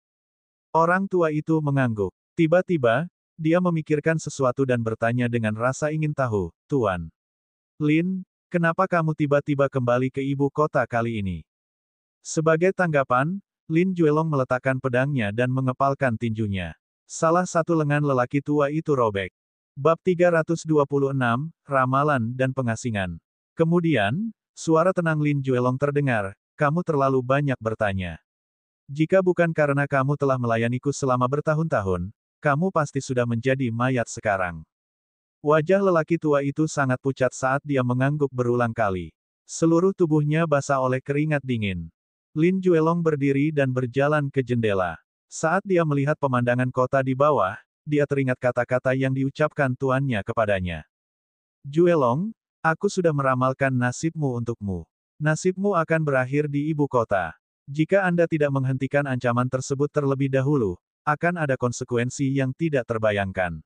Speaker 1: Orang tua itu mengangguk. Tiba-tiba, dia memikirkan sesuatu dan bertanya dengan rasa ingin tahu, Tuan. Lin, kenapa kamu tiba-tiba kembali ke ibu kota kali ini? Sebagai tanggapan, Lin Juelong meletakkan pedangnya dan mengepalkan tinjunya. Salah satu lengan lelaki tua itu robek. Bab 326, Ramalan dan Pengasingan. Kemudian, suara tenang Lin Juelong terdengar, kamu terlalu banyak bertanya. Jika bukan karena kamu telah melayaniku selama bertahun-tahun, kamu pasti sudah menjadi mayat sekarang. Wajah lelaki tua itu sangat pucat saat dia mengangguk berulang kali. Seluruh tubuhnya basah oleh keringat dingin. Lin Juelong berdiri dan berjalan ke jendela. Saat dia melihat pemandangan kota di bawah, dia teringat kata-kata yang diucapkan tuannya kepadanya. Juelong, aku sudah meramalkan nasibmu untukmu. Nasibmu akan berakhir di ibu kota. Jika Anda tidak menghentikan ancaman tersebut terlebih dahulu, akan ada konsekuensi yang tidak terbayangkan.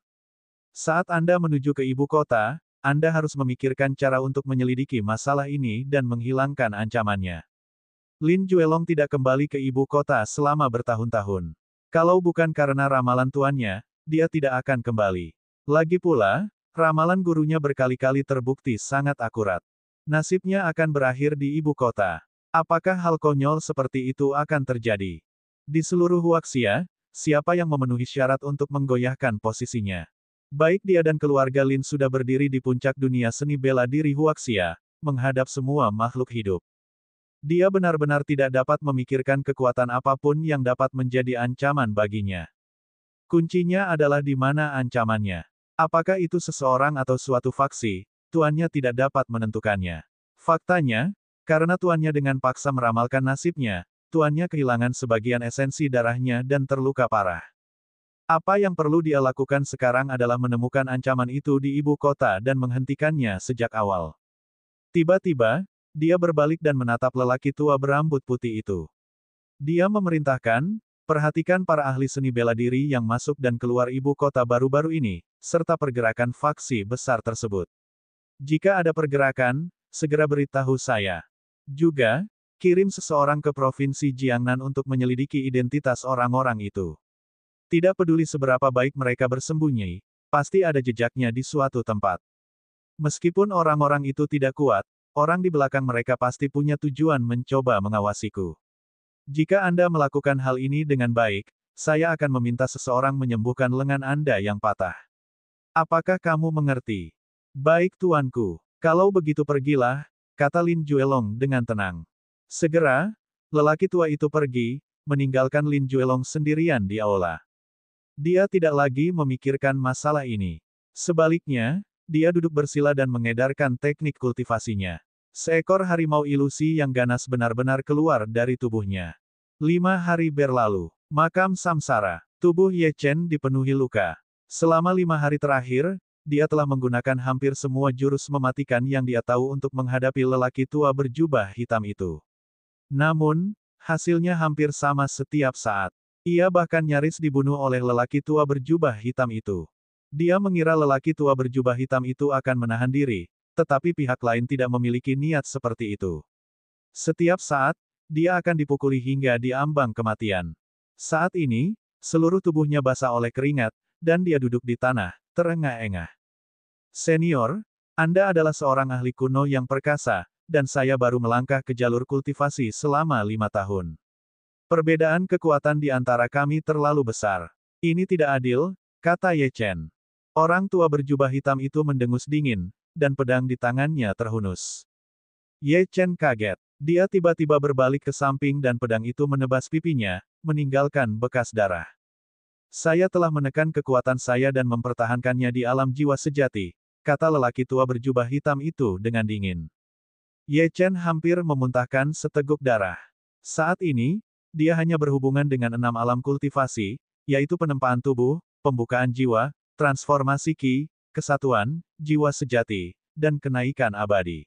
Speaker 1: Saat Anda menuju ke ibu kota, Anda harus memikirkan cara untuk menyelidiki masalah ini dan menghilangkan ancamannya. Lin Juelong tidak kembali ke ibu kota selama bertahun-tahun. Kalau bukan karena ramalan tuannya, dia tidak akan kembali. Lagi pula, Ramalan gurunya berkali-kali terbukti sangat akurat. Nasibnya akan berakhir di ibu kota. Apakah hal konyol seperti itu akan terjadi? Di seluruh Huaxia, siapa yang memenuhi syarat untuk menggoyahkan posisinya? Baik dia dan keluarga Lin sudah berdiri di puncak dunia seni bela diri Huaxia, menghadap semua makhluk hidup. Dia benar-benar tidak dapat memikirkan kekuatan apapun yang dapat menjadi ancaman baginya. Kuncinya adalah di mana ancamannya. Apakah itu seseorang atau suatu faksi, tuannya tidak dapat menentukannya. Faktanya, karena tuannya dengan paksa meramalkan nasibnya, tuannya kehilangan sebagian esensi darahnya dan terluka parah. Apa yang perlu dia lakukan sekarang adalah menemukan ancaman itu di ibu kota dan menghentikannya sejak awal. Tiba-tiba, dia berbalik dan menatap lelaki tua berambut putih itu. Dia memerintahkan, perhatikan para ahli seni bela diri yang masuk dan keluar ibu kota baru-baru ini, serta pergerakan faksi besar tersebut. Jika ada pergerakan, segera beritahu saya. Juga, kirim seseorang ke Provinsi Jiangnan untuk menyelidiki identitas orang-orang itu. Tidak peduli seberapa baik mereka bersembunyi, pasti ada jejaknya di suatu tempat. Meskipun orang-orang itu tidak kuat, orang di belakang mereka pasti punya tujuan mencoba mengawasiku. Jika Anda melakukan hal ini dengan baik, saya akan meminta seseorang menyembuhkan lengan Anda yang patah. Apakah kamu mengerti? Baik tuanku. Kalau begitu pergilah, kata Lin Juelong dengan tenang. Segera, lelaki tua itu pergi, meninggalkan Lin Juelong sendirian di aula. Dia tidak lagi memikirkan masalah ini. Sebaliknya, dia duduk bersila dan mengedarkan teknik kultivasinya. Seekor harimau ilusi yang ganas benar-benar keluar dari tubuhnya. 5 hari berlalu. Makam Samsara. Tubuh Ye Chen dipenuhi luka. Selama 5 hari terakhir, dia telah menggunakan hampir semua jurus mematikan yang dia tahu untuk menghadapi lelaki tua berjubah hitam itu. Namun, hasilnya hampir sama setiap saat. Ia bahkan nyaris dibunuh oleh lelaki tua berjubah hitam itu. Dia mengira lelaki tua berjubah hitam itu akan menahan diri, tetapi pihak lain tidak memiliki niat seperti itu. Setiap saat, dia akan dipukuli hingga di ambang kematian. Saat ini, seluruh tubuhnya basah oleh keringat, dan dia duduk di tanah, terengah-engah. Senior, Anda adalah seorang ahli kuno yang perkasa, dan saya baru melangkah ke jalur kultivasi selama 5 tahun. Perbedaan kekuatan di antara kami terlalu besar. Ini tidak adil, kata Ye Chen. Orang tua berjubah hitam itu mendengus dingin, dan pedang di tangannya terhunus. Ye Chen kaget. Dia tiba-tiba berbalik ke samping dan pedang itu menebas pipinya, meninggalkan bekas darah. Saya telah menekan kekuatan saya dan mempertahankannya di alam jiwa sejati, kata lelaki tua berjubah hitam itu dengan dingin. Ye Chen hampir memuntahkan seteguk darah. Saat ini, dia hanya berhubungan dengan 6 alam kultivasi, yaitu penempaan tubuh, pembukaan jiwa, transformasi ki, kesatuan, jiwa sejati, dan kenaikan abadi.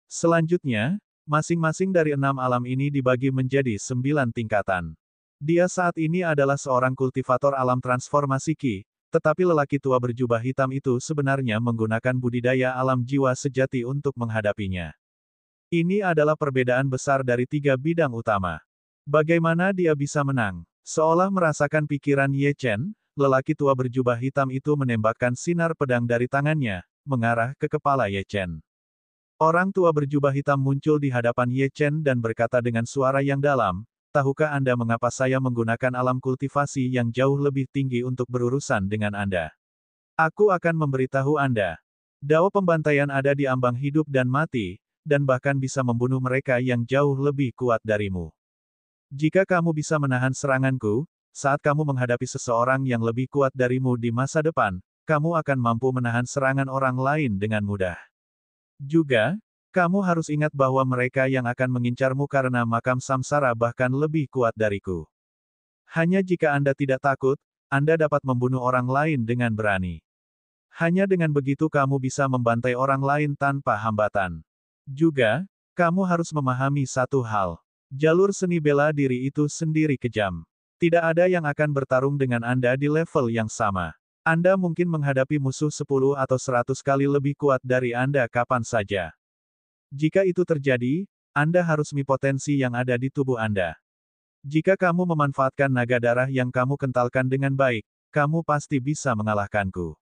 Speaker 1: Selanjutnya, masing-masing dari 6 alam ini dibagi menjadi 9 tingkatan. Dia saat ini adalah seorang kultivator alam transformasi ki, tetapi lelaki tua berjubah hitam itu sebenarnya menggunakan budidaya alam jiwa sejati untuk menghadapinya. Ini adalah perbedaan besar dari 3 bidang utama. Bagaimana dia bisa menang? Seolah merasakan pikiran Ye Chen, lelaki tua berjubah hitam itu menembakkan sinar pedang dari tangannya, mengarah ke kepala Ye Chen. Orang tua berjubah hitam muncul di hadapan Ye Chen dan berkata dengan suara yang dalam, tahukah Anda mengapa saya menggunakan alam kultivasi yang jauh lebih tinggi untuk berurusan dengan Anda? Aku akan memberitahu Anda. Dao pembantaian ada di ambang hidup dan mati, dan bahkan bisa membunuh mereka yang jauh lebih kuat darimu. Jika kamu bisa menahan seranganku, saat kamu menghadapi seseorang yang lebih kuat darimu di masa depan, kamu akan mampu menahan serangan orang lain dengan mudah. Juga, kamu harus ingat bahwa mereka yang akan mengincarmu karena makam samsara bahkan lebih kuat dariku. Hanya jika Anda tidak takut, Anda dapat membunuh orang lain dengan berani. Hanya dengan begitu kamu bisa membantai orang lain tanpa hambatan. Juga, kamu harus memahami satu hal. Jalur seni bela diri itu sendiri kejam. Tidak ada yang akan bertarung dengan Anda di level yang sama. Anda mungkin menghadapi musuh 10 atau 100 kali lebih kuat dari Anda kapan saja. Jika itu terjadi, Anda harus memiliki yang ada di tubuh Anda. Jika kamu memanfaatkan naga darah yang kamu kentalkan dengan baik, kamu pasti bisa mengalahkanku.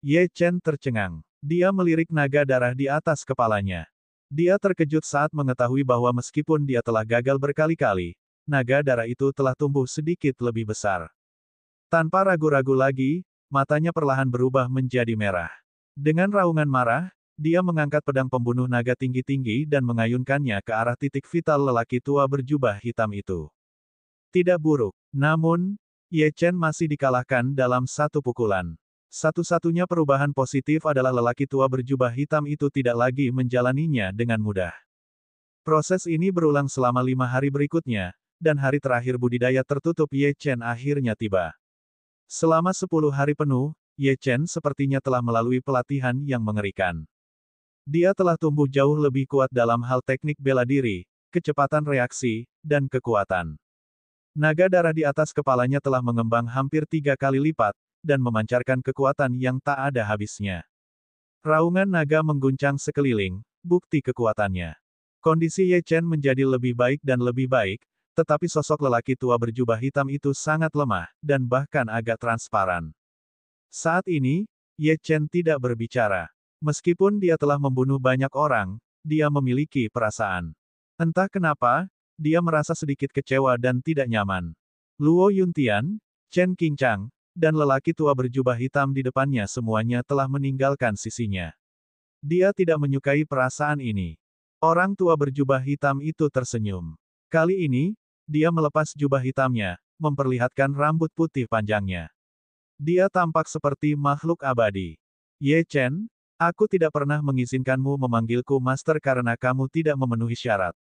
Speaker 1: Ye Chen tercengang. Dia melirik naga darah di atas kepalanya. Dia terkejut saat mengetahui bahwa meskipun dia telah gagal berkali-kali, naga darah itu telah tumbuh sedikit lebih besar. Tanpa ragu-ragu lagi, matanya perlahan berubah menjadi merah. Dengan raungan marah, dia mengangkat pedang pembunuh naga tinggi-tinggi dan mengayunkannya ke arah titik vital lelaki tua berjubah hitam itu. Tidak buruk. Namun, Ye Chen masih dikalahkan dalam satu pukulan. Satu-satunya perubahan positif adalah lelaki tua berjubah hitam itu tidak lagi menjalaninya dengan mudah. Proses ini berulang selama 5 hari berikutnya, dan hari terakhir budidaya tertutup Ye Chen akhirnya tiba. Selama 10 hari penuh, Ye Chen sepertinya telah melalui pelatihan yang mengerikan. Dia telah tumbuh jauh lebih kuat dalam hal teknik bela diri, kecepatan reaksi, dan kekuatan. Naga darah di atas kepalanya telah mengembang hampir 3 kali lipat, dan memancarkan kekuatan yang tak ada habisnya. Raungan naga mengguncang sekeliling, bukti kekuatannya. Kondisi Ye Chen menjadi lebih baik dan lebih baik, tetapi sosok lelaki tua berjubah hitam itu sangat lemah, dan bahkan agak transparan. Saat ini, Ye Chen tidak berbicara. Meskipun dia telah membunuh banyak orang, dia memiliki perasaan. Entah kenapa, dia merasa sedikit kecewa dan tidak nyaman. Luo Yuntian, Chen Qingchang, dan lelaki tua berjubah hitam di depannya semuanya telah meninggalkan sisinya. Dia tidak menyukai perasaan ini. Orang tua berjubah hitam itu tersenyum. Kali ini, dia melepas jubah hitamnya, memperlihatkan rambut putih panjangnya. Dia tampak seperti makhluk abadi. Ye Chen, aku tidak pernah mengizinkanmu memanggilku master karena kamu tidak memenuhi syarat.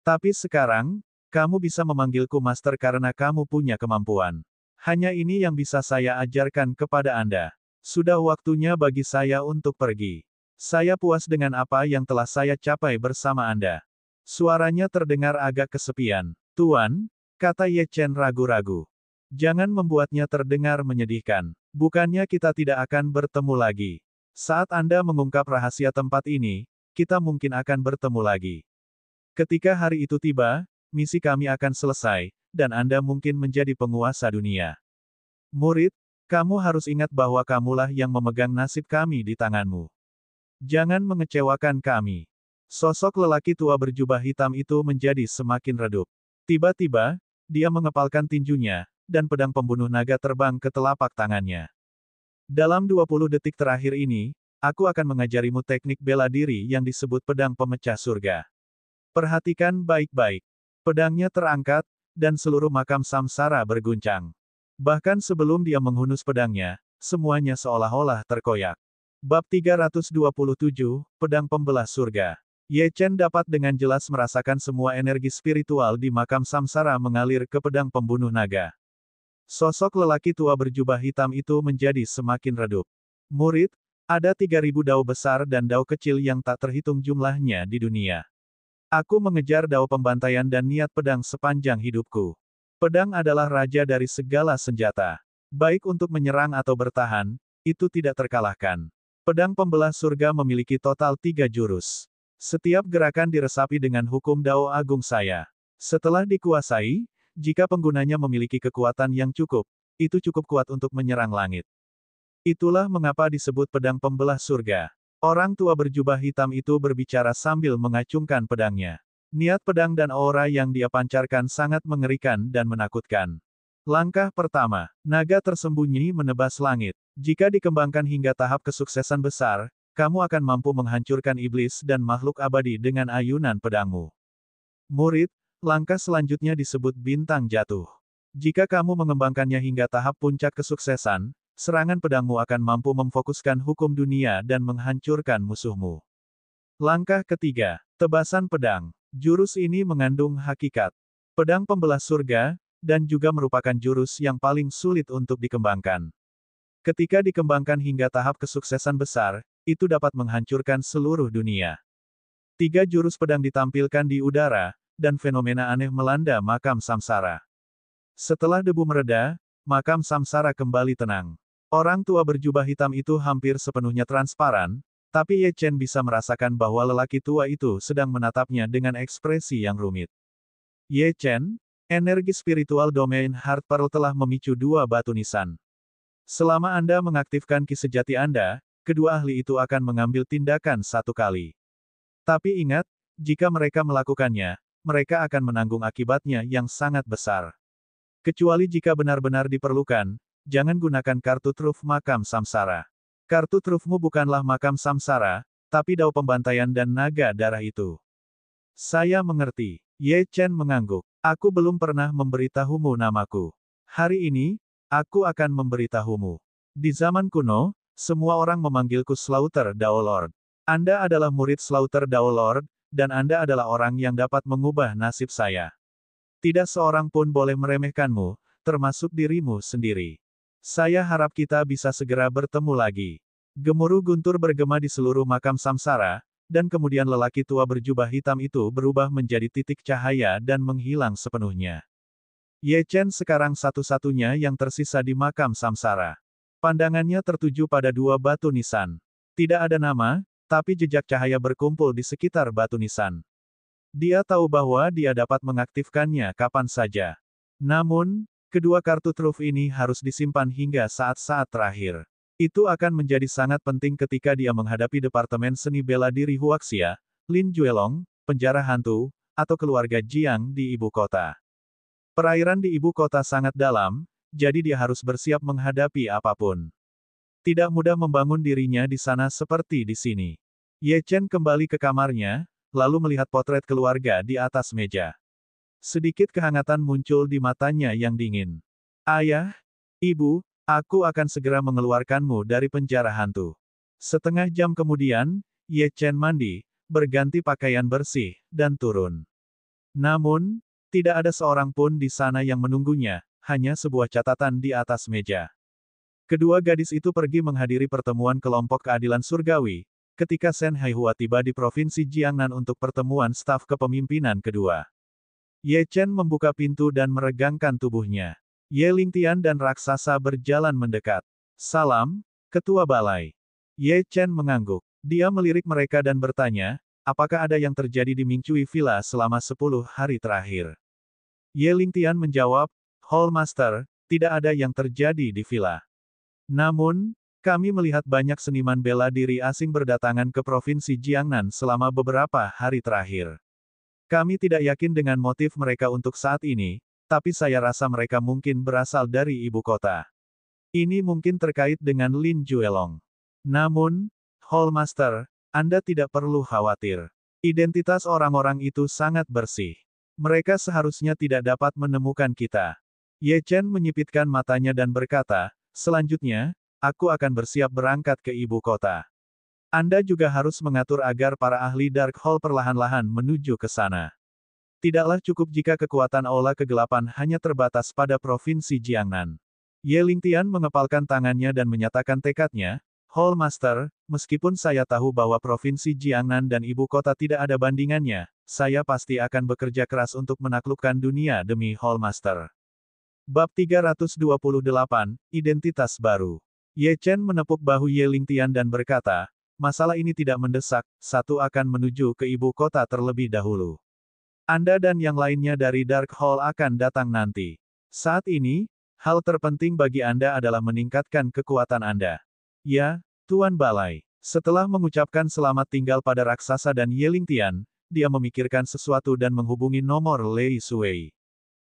Speaker 1: Tapi sekarang, kamu bisa memanggilku master karena kamu punya kemampuan. Hanya ini yang bisa saya ajarkan kepada Anda. Sudah waktunya bagi saya untuk pergi. Saya puas dengan apa yang telah saya capai bersama Anda. Suaranya terdengar agak kesepian. Tuan, kata Ye Chen ragu-ragu. Jangan membuatnya terdengar menyedihkan. Bukannya kita tidak akan bertemu lagi. Saat Anda mengungkap rahasia tempat ini, kita mungkin akan bertemu lagi. Ketika hari itu tiba, misi kami akan selesai, dan Anda mungkin menjadi penguasa dunia. Murid, kamu harus ingat bahwa kamulah yang memegang nasib kami di tanganmu. Jangan mengecewakan kami. Sosok lelaki tua berjubah hitam itu menjadi semakin redup. Tiba-tiba, dia mengepalkan tinjunya, dan pedang pembunuh naga terbang ke telapak tangannya. Dalam 20 detik terakhir ini, aku akan mengajarimu teknik bela diri yang disebut pedang pemecah surga. Perhatikan baik-baik. Pedangnya terangkat, dan seluruh makam samsara berguncang. Bahkan sebelum dia menghunus pedangnya, semuanya seolah-olah terkoyak. Bab 327, Pedang Pembelah Surga. Ye Chen dapat dengan jelas merasakan semua energi spiritual di makam samsara mengalir ke pedang pembunuh naga. Sosok lelaki tua berjubah hitam itu menjadi semakin redup. Murid, ada 3000 dao besar dan dao kecil yang tak terhitung jumlahnya di dunia. Aku mengejar dao pembantaian dan niat pedang sepanjang hidupku. Pedang adalah raja dari segala senjata. Baik untuk menyerang atau bertahan, itu tidak terkalahkan. Pedang pembelah surga memiliki total 3 jurus. Setiap gerakan diresapi dengan hukum dao agung saya. Setelah dikuasai, jika penggunanya memiliki kekuatan yang cukup, itu cukup kuat untuk menyerang langit. Itulah mengapa disebut pedang pembelah surga. Orang tua berjubah hitam itu berbicara sambil mengacungkan pedangnya. Niat pedang dan aura yang dia pancarkan sangat mengerikan dan menakutkan. Langkah pertama, naga tersembunyi menebas langit. Jika dikembangkan hingga tahap kesuksesan besar, kamu akan mampu menghancurkan iblis dan makhluk abadi dengan ayunan pedangmu. Murid, langkah selanjutnya disebut bintang jatuh. Jika kamu mengembangkannya hingga tahap puncak kesuksesan, serangan pedangmu akan mampu memfokuskan hukum dunia dan menghancurkan musuhmu. Langkah ketiga, tebasan pedang. Jurus ini mengandung hakikat pedang pembelah surga, dan juga merupakan jurus yang paling sulit untuk dikembangkan. Ketika dikembangkan hingga tahap kesuksesan besar, itu dapat menghancurkan seluruh dunia. 3 jurus pedang ditampilkan di udara, dan fenomena aneh melanda makam samsara. Setelah debu mereda, makam samsara kembali tenang. Orang tua berjubah hitam itu hampir sepenuhnya transparan, tapi Ye Chen bisa merasakan bahwa lelaki tua itu sedang menatapnya dengan ekspresi yang rumit. Ye Chen, energi spiritual domain Heart Pearl telah memicu 2 batu nisan. Selama Anda mengaktifkan ki sejati Anda, kedua ahli itu akan mengambil tindakan satu kali. Tapi ingat, jika mereka melakukannya, mereka akan menanggung akibatnya yang sangat besar. Kecuali jika benar-benar diperlukan, jangan gunakan kartu truf makam samsara. Kartu trufmu bukanlah makam samsara, tapi dao pembantaian dan naga darah itu. Saya mengerti. Ye Chen mengangguk. Aku belum pernah memberitahumu namaku. Hari ini, aku akan memberitahumu. Di zaman kuno, semua orang memanggilku Slaughter Dao Lord. Anda adalah murid Slaughter Dao Lord, dan Anda adalah orang yang dapat mengubah nasib saya. Tidak seorang pun boleh meremehkanmu, termasuk dirimu sendiri. Saya harap kita bisa segera bertemu lagi. Gemuruh guntur bergema di seluruh makam samsara, dan kemudian lelaki tua berjubah hitam itu berubah menjadi titik cahaya dan menghilang sepenuhnya. Ye Chen sekarang satu-satunya yang tersisa di makam samsara. Pandangannya tertuju pada dua batu nisan. Tidak ada nama, tapi jejak cahaya berkumpul di sekitar batu nisan. Dia tahu bahwa dia dapat mengaktifkannya kapan saja. Namun, kedua kartu truf ini harus disimpan hingga saat-saat terakhir. Itu akan menjadi sangat penting ketika dia menghadapi Departemen Seni Bela Diri Huaxia, Lin Juelong, penjara hantu, atau keluarga Jiang di ibu kota. Perairan di ibu kota sangat dalam, jadi dia harus bersiap menghadapi apapun. Tidak mudah membangun dirinya di sana seperti di sini. Ye Chen kembali ke kamarnya, lalu melihat potret keluarga di atas meja. Sedikit kehangatan muncul di matanya yang dingin. Ayah, Ibu, aku akan segera mengeluarkanmu dari penjara hantu. Setengah jam kemudian, Ye Chen mandi, berganti pakaian bersih, dan turun. Namun, tidak ada seorang pun di sana yang menunggunya, hanya sebuah catatan di atas meja. Kedua gadis itu pergi menghadiri pertemuan kelompok keadilan surgawi, ketika Shen Haihua tiba di Provinsi Jiangnan untuk pertemuan staf kepemimpinan kedua. Ye Chen membuka pintu dan meregangkan tubuhnya. Ye Lingtian dan raksasa berjalan mendekat. Salam, Ketua Balai. Ye Chen mengangguk. Dia melirik mereka dan bertanya, apakah ada yang terjadi di Mingcui Villa selama 10 hari terakhir? Ye Lingtian menjawab, Hall Master, tidak ada yang terjadi di villa. Namun, kami melihat banyak seniman bela diri asing berdatangan ke Provinsi Jiangnan selama beberapa hari terakhir. Kami tidak yakin dengan motif mereka untuk saat ini, tapi saya rasa mereka mungkin berasal dari ibu kota. Ini mungkin terkait dengan Lin Juelong. Namun, Hall Master, Anda tidak perlu khawatir. Identitas orang-orang itu sangat bersih. Mereka seharusnya tidak dapat menemukan kita. Ye Chen menyipitkan matanya dan berkata, selanjutnya, aku akan bersiap berangkat ke ibu kota. Anda juga harus mengatur agar para ahli Dark Hall perlahan-lahan menuju ke sana. Tidaklah cukup jika kekuatan aula kegelapan hanya terbatas pada Provinsi Jiangnan. Ye Lingtian mengepalkan tangannya dan menyatakan tekadnya, Hall Master, meskipun saya tahu bahwa Provinsi Jiangnan dan ibu kota tidak ada bandingannya, saya pasti akan bekerja keras untuk menaklukkan dunia demi Hall Master. Bab 328, Identitas Baru. Ye Chen menepuk bahu Ye Lingtian dan berkata, masalah ini tidak mendesak, satu akan menuju ke ibu kota terlebih dahulu. Anda dan yang lainnya dari Dark Hall akan datang nanti. Saat ini, hal terpenting bagi Anda adalah meningkatkan kekuatan Anda. Ya, Tuan Balai. Setelah mengucapkan selamat tinggal pada raksasa dan Ye Lingtian, dia memikirkan sesuatu dan menghubungi nomor Lei Sui.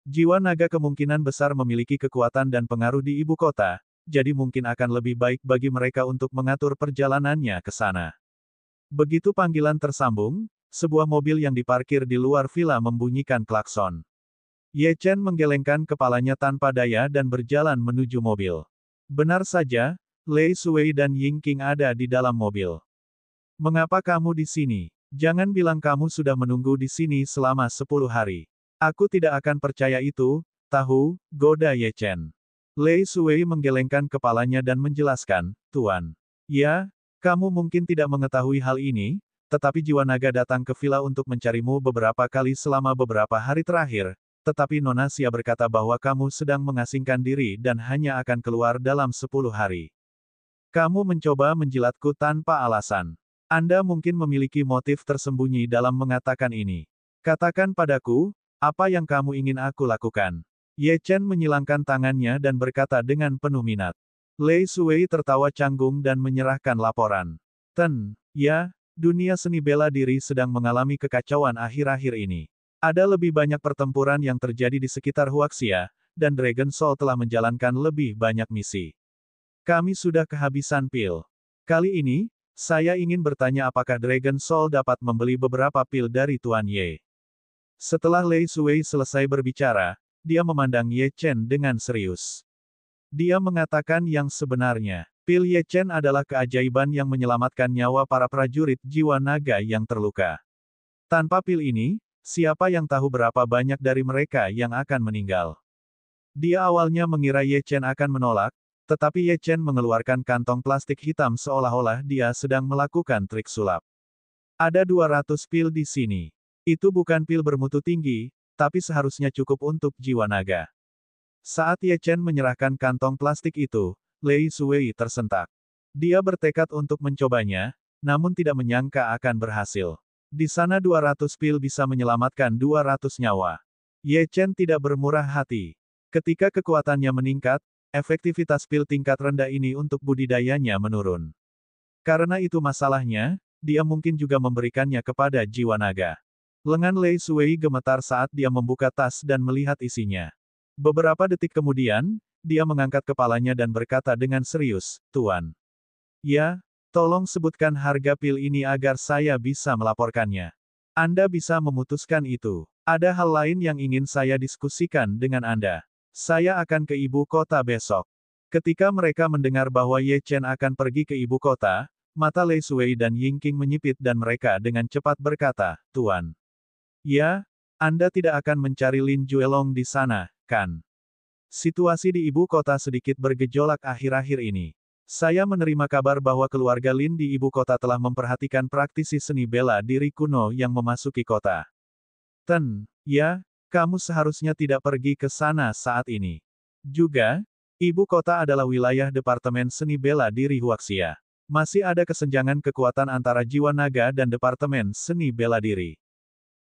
Speaker 1: Jiwa naga kemungkinan besar memiliki kekuatan dan pengaruh di ibu kota, jadi mungkin akan lebih baik bagi mereka untuk mengatur perjalanannya ke sana. Begitu panggilan tersambung, sebuah mobil yang diparkir di luar villa membunyikan klakson. Ye Chen menggelengkan kepalanya tanpa daya dan berjalan menuju mobil. Benar saja, Lei Sui dan Ying Qing ada di dalam mobil. Mengapa kamu di sini? Jangan bilang kamu sudah menunggu di sini selama 10 hari. Aku tidak akan percaya itu, tahu, goda Ye Chen. Lei Sui menggelengkan kepalanya dan menjelaskan, Tuan. Ya, kamu mungkin tidak mengetahui hal ini, tetapi jiwa naga datang ke villa untuk mencarimu beberapa kali selama beberapa hari terakhir, tetapi Nona Xia berkata bahwa kamu sedang mengasingkan diri dan hanya akan keluar dalam 10 hari. Kamu mencoba menjilatku tanpa alasan. Anda mungkin memiliki motif tersembunyi dalam mengatakan ini. Katakan padaku, apa yang kamu ingin aku lakukan? Ye Chen menyilangkan tangannya dan berkata dengan penuh minat. Lei Suwei tertawa canggung dan menyerahkan laporan. Ya, dunia seni bela diri sedang mengalami kekacauan akhir-akhir ini. Ada lebih banyak pertempuran yang terjadi di sekitar Huaxia, dan Dragon Soul telah menjalankan lebih banyak misi. Kami sudah kehabisan pil. Kali ini, saya ingin bertanya apakah Dragon Soul dapat membeli beberapa pil dari Tuan Ye. Setelah Lei Suwei selesai berbicara, dia memandang Ye Chen dengan serius. Dia mengatakan yang sebenarnya. Pil Ye Chen adalah keajaiban yang menyelamatkan nyawa para prajurit jiwa naga yang terluka. Tanpa pil ini, siapa yang tahu berapa banyak dari mereka yang akan meninggal. Dia awalnya mengira Ye Chen akan menolak, tetapi Ye Chen mengeluarkan kantong plastik hitam seolah-olah dia sedang melakukan trik sulap. Ada 200 pil di sini. Itu bukan pil bermutu tinggi, tapi seharusnya cukup untuk jiwa naga. Saat Ye Chen menyerahkan kantong plastik itu, Lei Suwei tersentak. Dia bertekad untuk mencobanya, namun tidak menyangka akan berhasil. Di sana 200 pil bisa menyelamatkan 200 nyawa. Ye Chen tidak bermurah hati. Ketika kekuatannya meningkat, efektivitas pil tingkat rendah ini untuk budidayanya menurun. Karena itu masalahnya, dia mungkin juga memberikannya kepada jiwa naga. Lengan Lei Suwei gemetar saat dia membuka tas dan melihat isinya. Beberapa detik kemudian, dia mengangkat kepalanya dan berkata dengan serius, "Tuan. Ya, tolong sebutkan harga pil ini agar saya bisa melaporkannya. Anda bisa memutuskan itu. Ada hal lain yang ingin saya diskusikan dengan Anda. Saya akan ke ibu kota besok." Ketika mereka mendengar bahwa Ye Chen akan pergi ke ibu kota, mata Lei Suwei dan Yingqing menyipit dan mereka dengan cepat berkata, "Tuan. Ya, Anda tidak akan mencari Lin Juelong di sana, kan?" Situasi di ibu kota sedikit bergejolak akhir-akhir ini. Saya menerima kabar bahwa keluarga Lin di ibu kota telah memperhatikan praktisi seni bela diri kuno yang memasuki kota. Ya, kamu seharusnya tidak pergi ke sana saat ini. Juga, ibu kota adalah wilayah Departemen Seni Bela Diri Huaxia. Masih ada kesenjangan kekuatan antara jiwa naga dan Departemen Seni Bela Diri.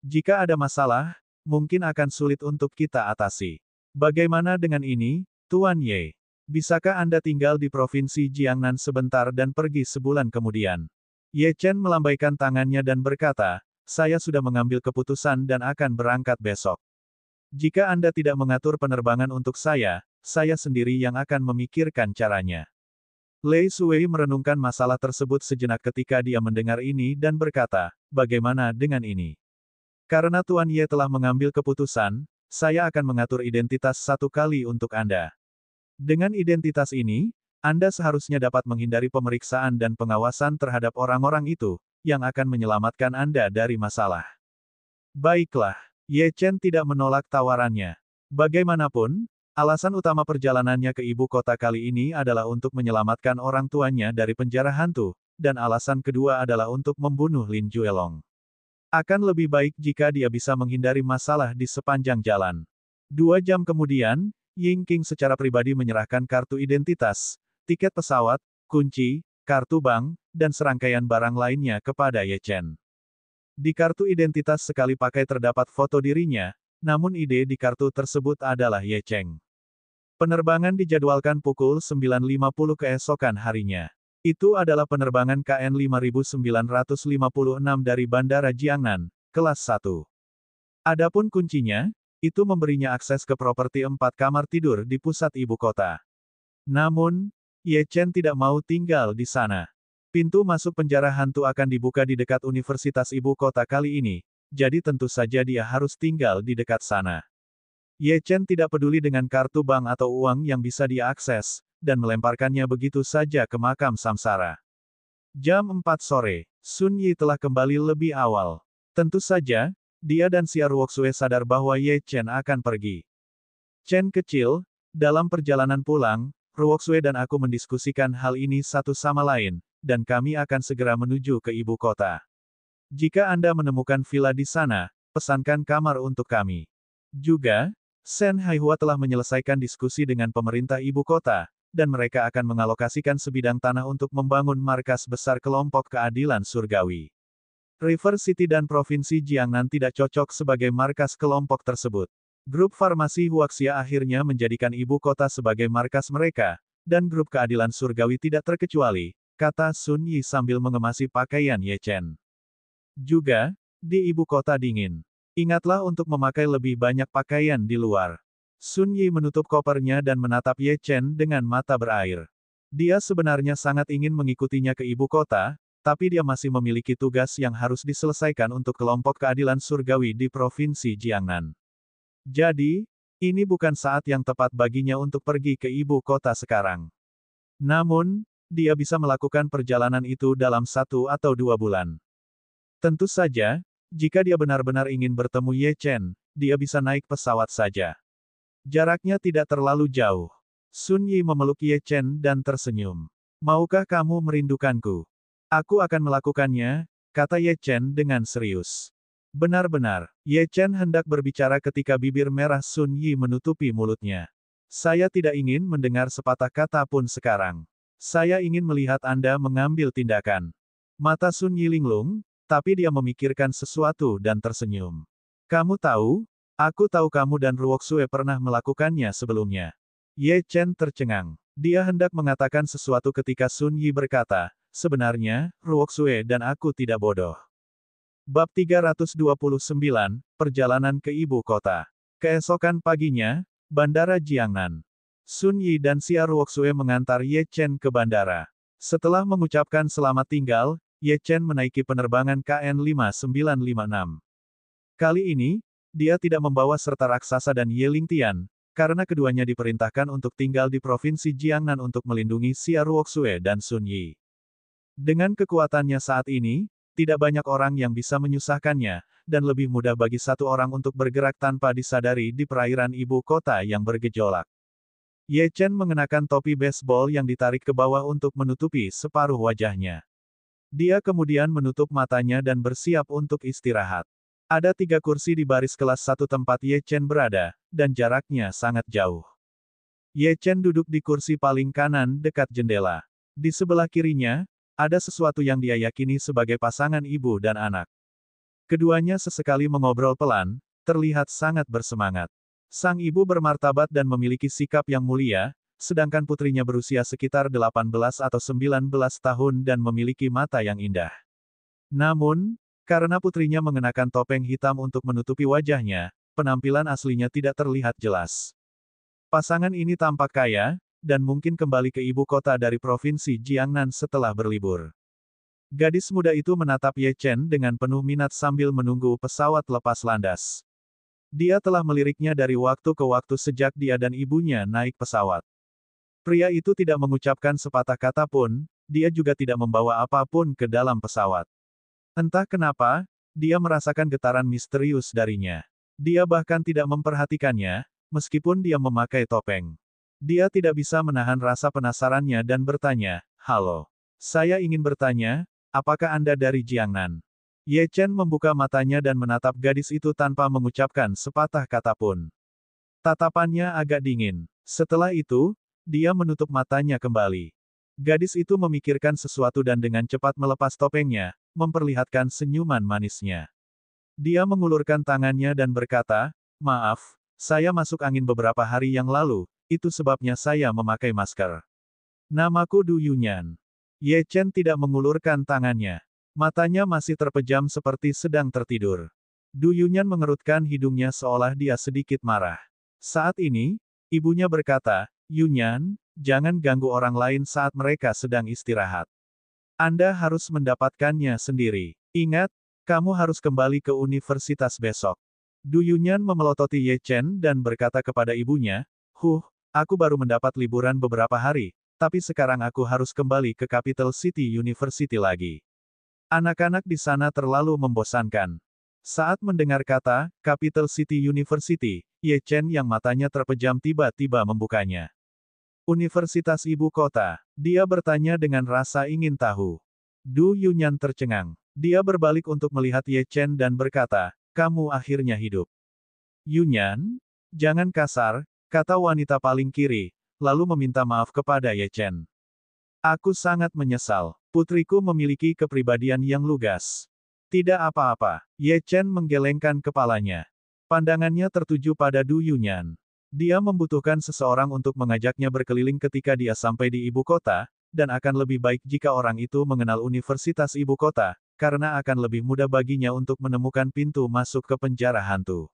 Speaker 1: Jika ada masalah, mungkin akan sulit untuk kita atasi. Bagaimana dengan ini, Tuan Ye? Bisakah Anda tinggal di Provinsi Jiangnan sebentar dan pergi sebulan kemudian? Ye Chen melambaikan tangannya dan berkata, "Saya sudah mengambil keputusan dan akan berangkat besok. Jika Anda tidak mengatur penerbangan untuk saya sendiri yang akan memikirkan caranya." Lei Suwei merenungkan masalah tersebut sejenak ketika dia mendengar ini dan berkata, "Bagaimana dengan ini? Karena Tuan Ye telah mengambil keputusan, saya akan mengatur identitas satu kali untuk Anda. Dengan identitas ini, Anda seharusnya dapat menghindari pemeriksaan dan pengawasan terhadap orang-orang itu, yang akan menyelamatkan Anda dari masalah." Baiklah, Ye Chen tidak menolak tawarannya. Bagaimanapun, alasan utama perjalanannya ke ibu kota kali ini adalah untuk menyelamatkan orang tuanya dari penjara hantu, dan alasan kedua adalah untuk membunuh Lin Juelong. Akan lebih baik jika dia bisa menghindari masalah di sepanjang jalan. 2 jam kemudian, Yingqing secara pribadi menyerahkan kartu identitas, tiket pesawat, kunci, kartu bank, dan serangkaian barang lainnya kepada Ye Chen. Di kartu identitas sekali pakai terdapat foto dirinya, namun ide di kartu tersebut adalah Ye Chen. Penerbangan dijadwalkan pukul 9.50 keesokan harinya. Itu adalah penerbangan KN 5956 dari Bandara Jiangnan, kelas 1. Adapun kuncinya, itu memberinya akses ke properti 4 kamar tidur di pusat ibu kota. Namun, Ye Chen tidak mau tinggal di sana. Pintu masuk penjara hantu akan dibuka di dekat Universitas Ibu Kota kali ini, jadi tentu saja dia harus tinggal di dekat sana. Ye Chen tidak peduli dengan kartu bank atau uang yang bisa dia akses, dan melemparkannya begitu saja ke makam samsara. Jam 4 sore, Sun Yi telah kembali lebih awal. Tentu saja, dia dan Xia Ruoxue sadar bahwa Ye Chen akan pergi. "Chen kecil, dalam perjalanan pulang, Ruoxue dan aku mendiskusikan hal ini satu sama lain, dan kami akan segera menuju ke ibu kota. Jika Anda menemukan villa di sana, pesankan kamar untuk kami. Juga, Shen Haihua telah menyelesaikan diskusi dengan pemerintah ibu kota, dan mereka akan mengalokasikan sebidang tanah untuk membangun markas besar kelompok keadilan surgawi. River City dan Provinsi Jiangnan tidak cocok sebagai markas kelompok tersebut. Grup farmasi Huaxia akhirnya menjadikan ibu kota sebagai markas mereka, Dan grup keadilan surgawi tidak terkecuali, kata Sun Yi sambil mengemasi pakaian Ye Chen. Juga, di ibu kota dingin. Ingatlah untuk memakai lebih banyak pakaian di luar. Sun Yi menutup kopernya dan menatap Ye Chen dengan mata berair. Dia sebenarnya sangat ingin mengikutinya ke ibu kota, tapi dia masih memiliki tugas yang harus diselesaikan untuk kelompok keadilan surgawi di Provinsi Jiangnan. Jadi, ini bukan saat yang tepat baginya untuk pergi ke ibu kota sekarang. Namun, dia bisa melakukan perjalanan itu dalam 1 atau 2 bulan. Tentu saja, jika dia benar-benar ingin bertemu Ye Chen, dia bisa naik pesawat saja. Jaraknya tidak terlalu jauh. Sun Yi memeluk Ye Chen dan tersenyum. Maukah kamu merindukanku? Aku akan melakukannya, kata Ye Chen dengan serius. Benar-benar, Ye Chen hendak berbicara ketika bibir merah Sun Yi menutupi mulutnya. Saya tidak ingin mendengar sepatah kata pun sekarang. Saya ingin melihat Anda mengambil tindakan. Mata Sun Yi linglung, tapi dia memikirkan sesuatu dan tersenyum. Kamu tahu? Aku tahu kamu dan Ruoxue pernah melakukannya sebelumnya. Ye Chen tercengang. Dia hendak mengatakan sesuatu ketika Sun Yi berkata, sebenarnya, Ruoxue dan aku tidak bodoh. Bab 329, Perjalanan ke Ibu Kota. Keesokan paginya, Bandara Jiangnan. Sun Yi dan Xia Ruoxue mengantar Ye Chen ke bandara. Setelah mengucapkan selamat tinggal, Ye Chen menaiki penerbangan KN5956. Kali ini, dia tidak membawa serta raksasa dan Ye Lingtian, karena keduanya diperintahkan untuk tinggal di Provinsi Jiangnan untuk melindungi Xia Ruoxue dan Sun Yi. Dengan kekuatannya saat ini, tidak banyak orang yang bisa menyusahkannya, dan lebih mudah bagi satu orang untuk bergerak tanpa disadari di perairan ibu kota yang bergejolak. Ye Chen mengenakan topi baseball yang ditarik ke bawah untuk menutupi separuh wajahnya. Dia kemudian menutup matanya dan bersiap untuk istirahat. Ada 3 kursi di baris kelas 1 tempat Ye Chen berada, dan jaraknya sangat jauh. Ye Chen duduk di kursi paling kanan dekat jendela. Di sebelah kirinya, ada sesuatu yang dia yakini sebagai pasangan ibu dan anak. Keduanya sesekali mengobrol pelan, terlihat sangat bersemangat. Sang ibu bermartabat dan memiliki sikap yang mulia, sedangkan putrinya berusia sekitar 18 atau 19 tahun dan memiliki mata yang indah. Namun, karena putrinya mengenakan topeng hitam untuk menutupi wajahnya, penampilan aslinya tidak terlihat jelas. Pasangan ini tampak kaya, dan mungkin kembali ke ibu kota dari Provinsi Jiangnan setelah berlibur. Gadis muda itu menatap Ye Chen dengan penuh minat sambil menunggu pesawat lepas landas. Dia telah meliriknya dari waktu ke waktu sejak dia dan ibunya naik pesawat. Pria itu tidak mengucapkan sepatah kata pun, dia juga tidak membawa apapun ke dalam pesawat. Entah kenapa, dia merasakan getaran misterius darinya. Dia bahkan tidak memperhatikannya, meskipun dia memakai topeng. Dia tidak bisa menahan rasa penasarannya dan bertanya, "Halo. Saya ingin bertanya, apakah Anda dari Jiangnan?" Ye Chen membuka matanya dan menatap gadis itu tanpa mengucapkan sepatah kata pun. Tatapannya agak dingin. Setelah itu, dia menutup matanya kembali. Gadis itu memikirkan sesuatu dan dengan cepat melepas topengnya, memperlihatkan senyuman manisnya. Dia mengulurkan tangannya dan berkata, "Maaf, saya masuk angin beberapa hari yang lalu, itu sebabnya saya memakai masker. Namaku Du Yunyan." Ye Chen tidak mengulurkan tangannya. Matanya masih terpejam seperti sedang tertidur. Du Yunyan mengerutkan hidungnya seolah dia sedikit marah. Saat ini, ibunya berkata, "Yunyan, jangan ganggu orang lain saat mereka sedang istirahat. Anda harus mendapatkannya sendiri. Ingat, kamu harus kembali ke universitas besok." Du Yunyan memelototi Ye Chen dan berkata kepada ibunya, Aku baru mendapat liburan beberapa hari, tapi sekarang aku harus kembali ke Capital City University lagi. Anak-anak di sana terlalu membosankan." Saat mendengar kata, Capital City University, Ye Chen yang matanya terpejam tiba-tiba membukanya. Universitas Ibu Kota. Dia bertanya dengan rasa ingin tahu. Du Yunyan tercengang. Dia berbalik untuk melihat Ye Chen dan berkata, "Kamu akhirnya hidup." "Yunyan? Jangan kasar," kata wanita paling kiri, lalu meminta maaf kepada Ye Chen. "Aku sangat menyesal. Putriku memiliki kepribadian yang lugas." "Tidak apa-apa." Ye Chen menggelengkan kepalanya. Pandangannya tertuju pada Du Yunyan. Dia membutuhkan seseorang untuk mengajaknya berkeliling ketika dia sampai di ibu kota, dan akan lebih baik jika orang itu mengenal Universitas Ibu Kota, karena akan lebih mudah baginya untuk menemukan pintu masuk ke penjara hantu.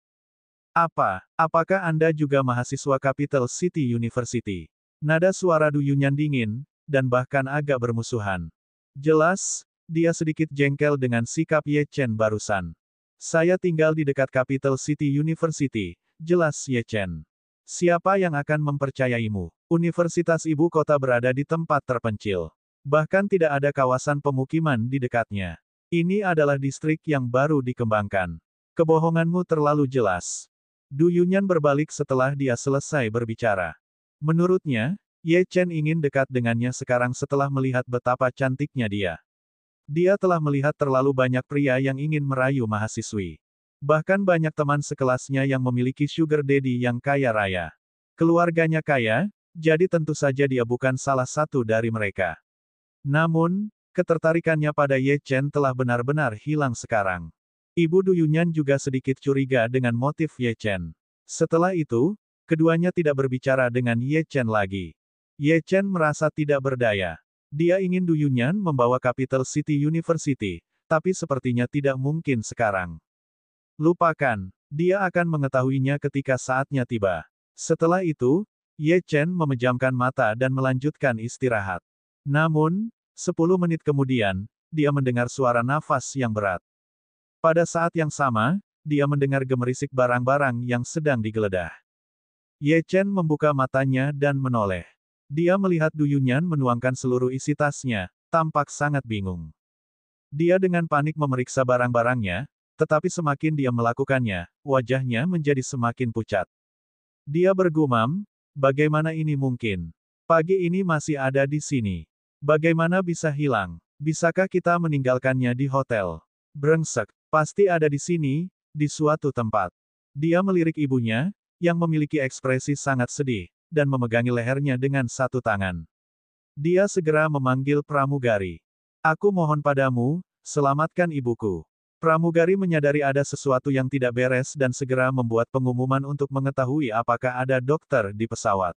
Speaker 1: Apakah Anda juga mahasiswa Capital City University? Nada suara Du Yunyan dingin, dan bahkan agak bermusuhan. Jelas, dia sedikit jengkel dengan sikap Ye Chen barusan. Saya tinggal di dekat Capital City University, jelas Ye Chen. Siapa yang akan mempercayaimu? Universitas Ibu Kota berada di tempat terpencil. Bahkan tidak ada kawasan pemukiman di dekatnya. Ini adalah distrik yang baru dikembangkan. Kebohonganmu terlalu jelas. Du Yunyan berbalik setelah dia selesai berbicara. Menurutnya, Ye Chen ingin dekat dengannya sekarang setelah melihat betapa cantiknya dia. Dia telah melihat terlalu banyak pria yang ingin merayu mahasiswi. Bahkan banyak teman sekelasnya yang memiliki sugar daddy yang kaya raya. Keluarganya kaya, jadi tentu saja dia bukan salah satu dari mereka. Namun, ketertarikannya pada Ye Chen telah benar-benar hilang sekarang. Ibu Du Yunyan juga sedikit curiga dengan motif Ye Chen. Setelah itu, keduanya tidak berbicara dengan Ye Chen lagi. Ye Chen merasa tidak berdaya. Dia ingin Du Yunyan membawa Capital City University, tapi sepertinya tidak mungkin sekarang. Lupakan, dia akan mengetahuinya ketika saatnya tiba. Setelah itu, Ye Chen memejamkan mata dan melanjutkan istirahat. Namun, 10 menit kemudian, dia mendengar suara nafas yang berat. Pada saat yang sama, dia mendengar gemerisik barang-barang yang sedang digeledah. Ye Chen membuka matanya dan menoleh. Dia melihat Du Yunyan menuangkan seluruh isi tasnya, tampak sangat bingung. Dia dengan panik memeriksa barang-barangnya, tetapi semakin dia melakukannya, wajahnya menjadi semakin pucat. Dia bergumam, bagaimana ini mungkin? Pagi ini masih ada di sini. Bagaimana bisa hilang? Bisakah kita meninggalkannya di hotel? Brengsek, pasti ada di sini, di suatu tempat. Dia melirik ibunya, yang memiliki ekspresi sangat sedih, dan memegangi lehernya dengan satu tangan. Dia segera memanggil pramugari. Aku mohon padamu, selamatkan ibuku. Pramugari menyadari ada sesuatu yang tidak beres dan segera membuat pengumuman untuk mengetahui apakah ada dokter di pesawat.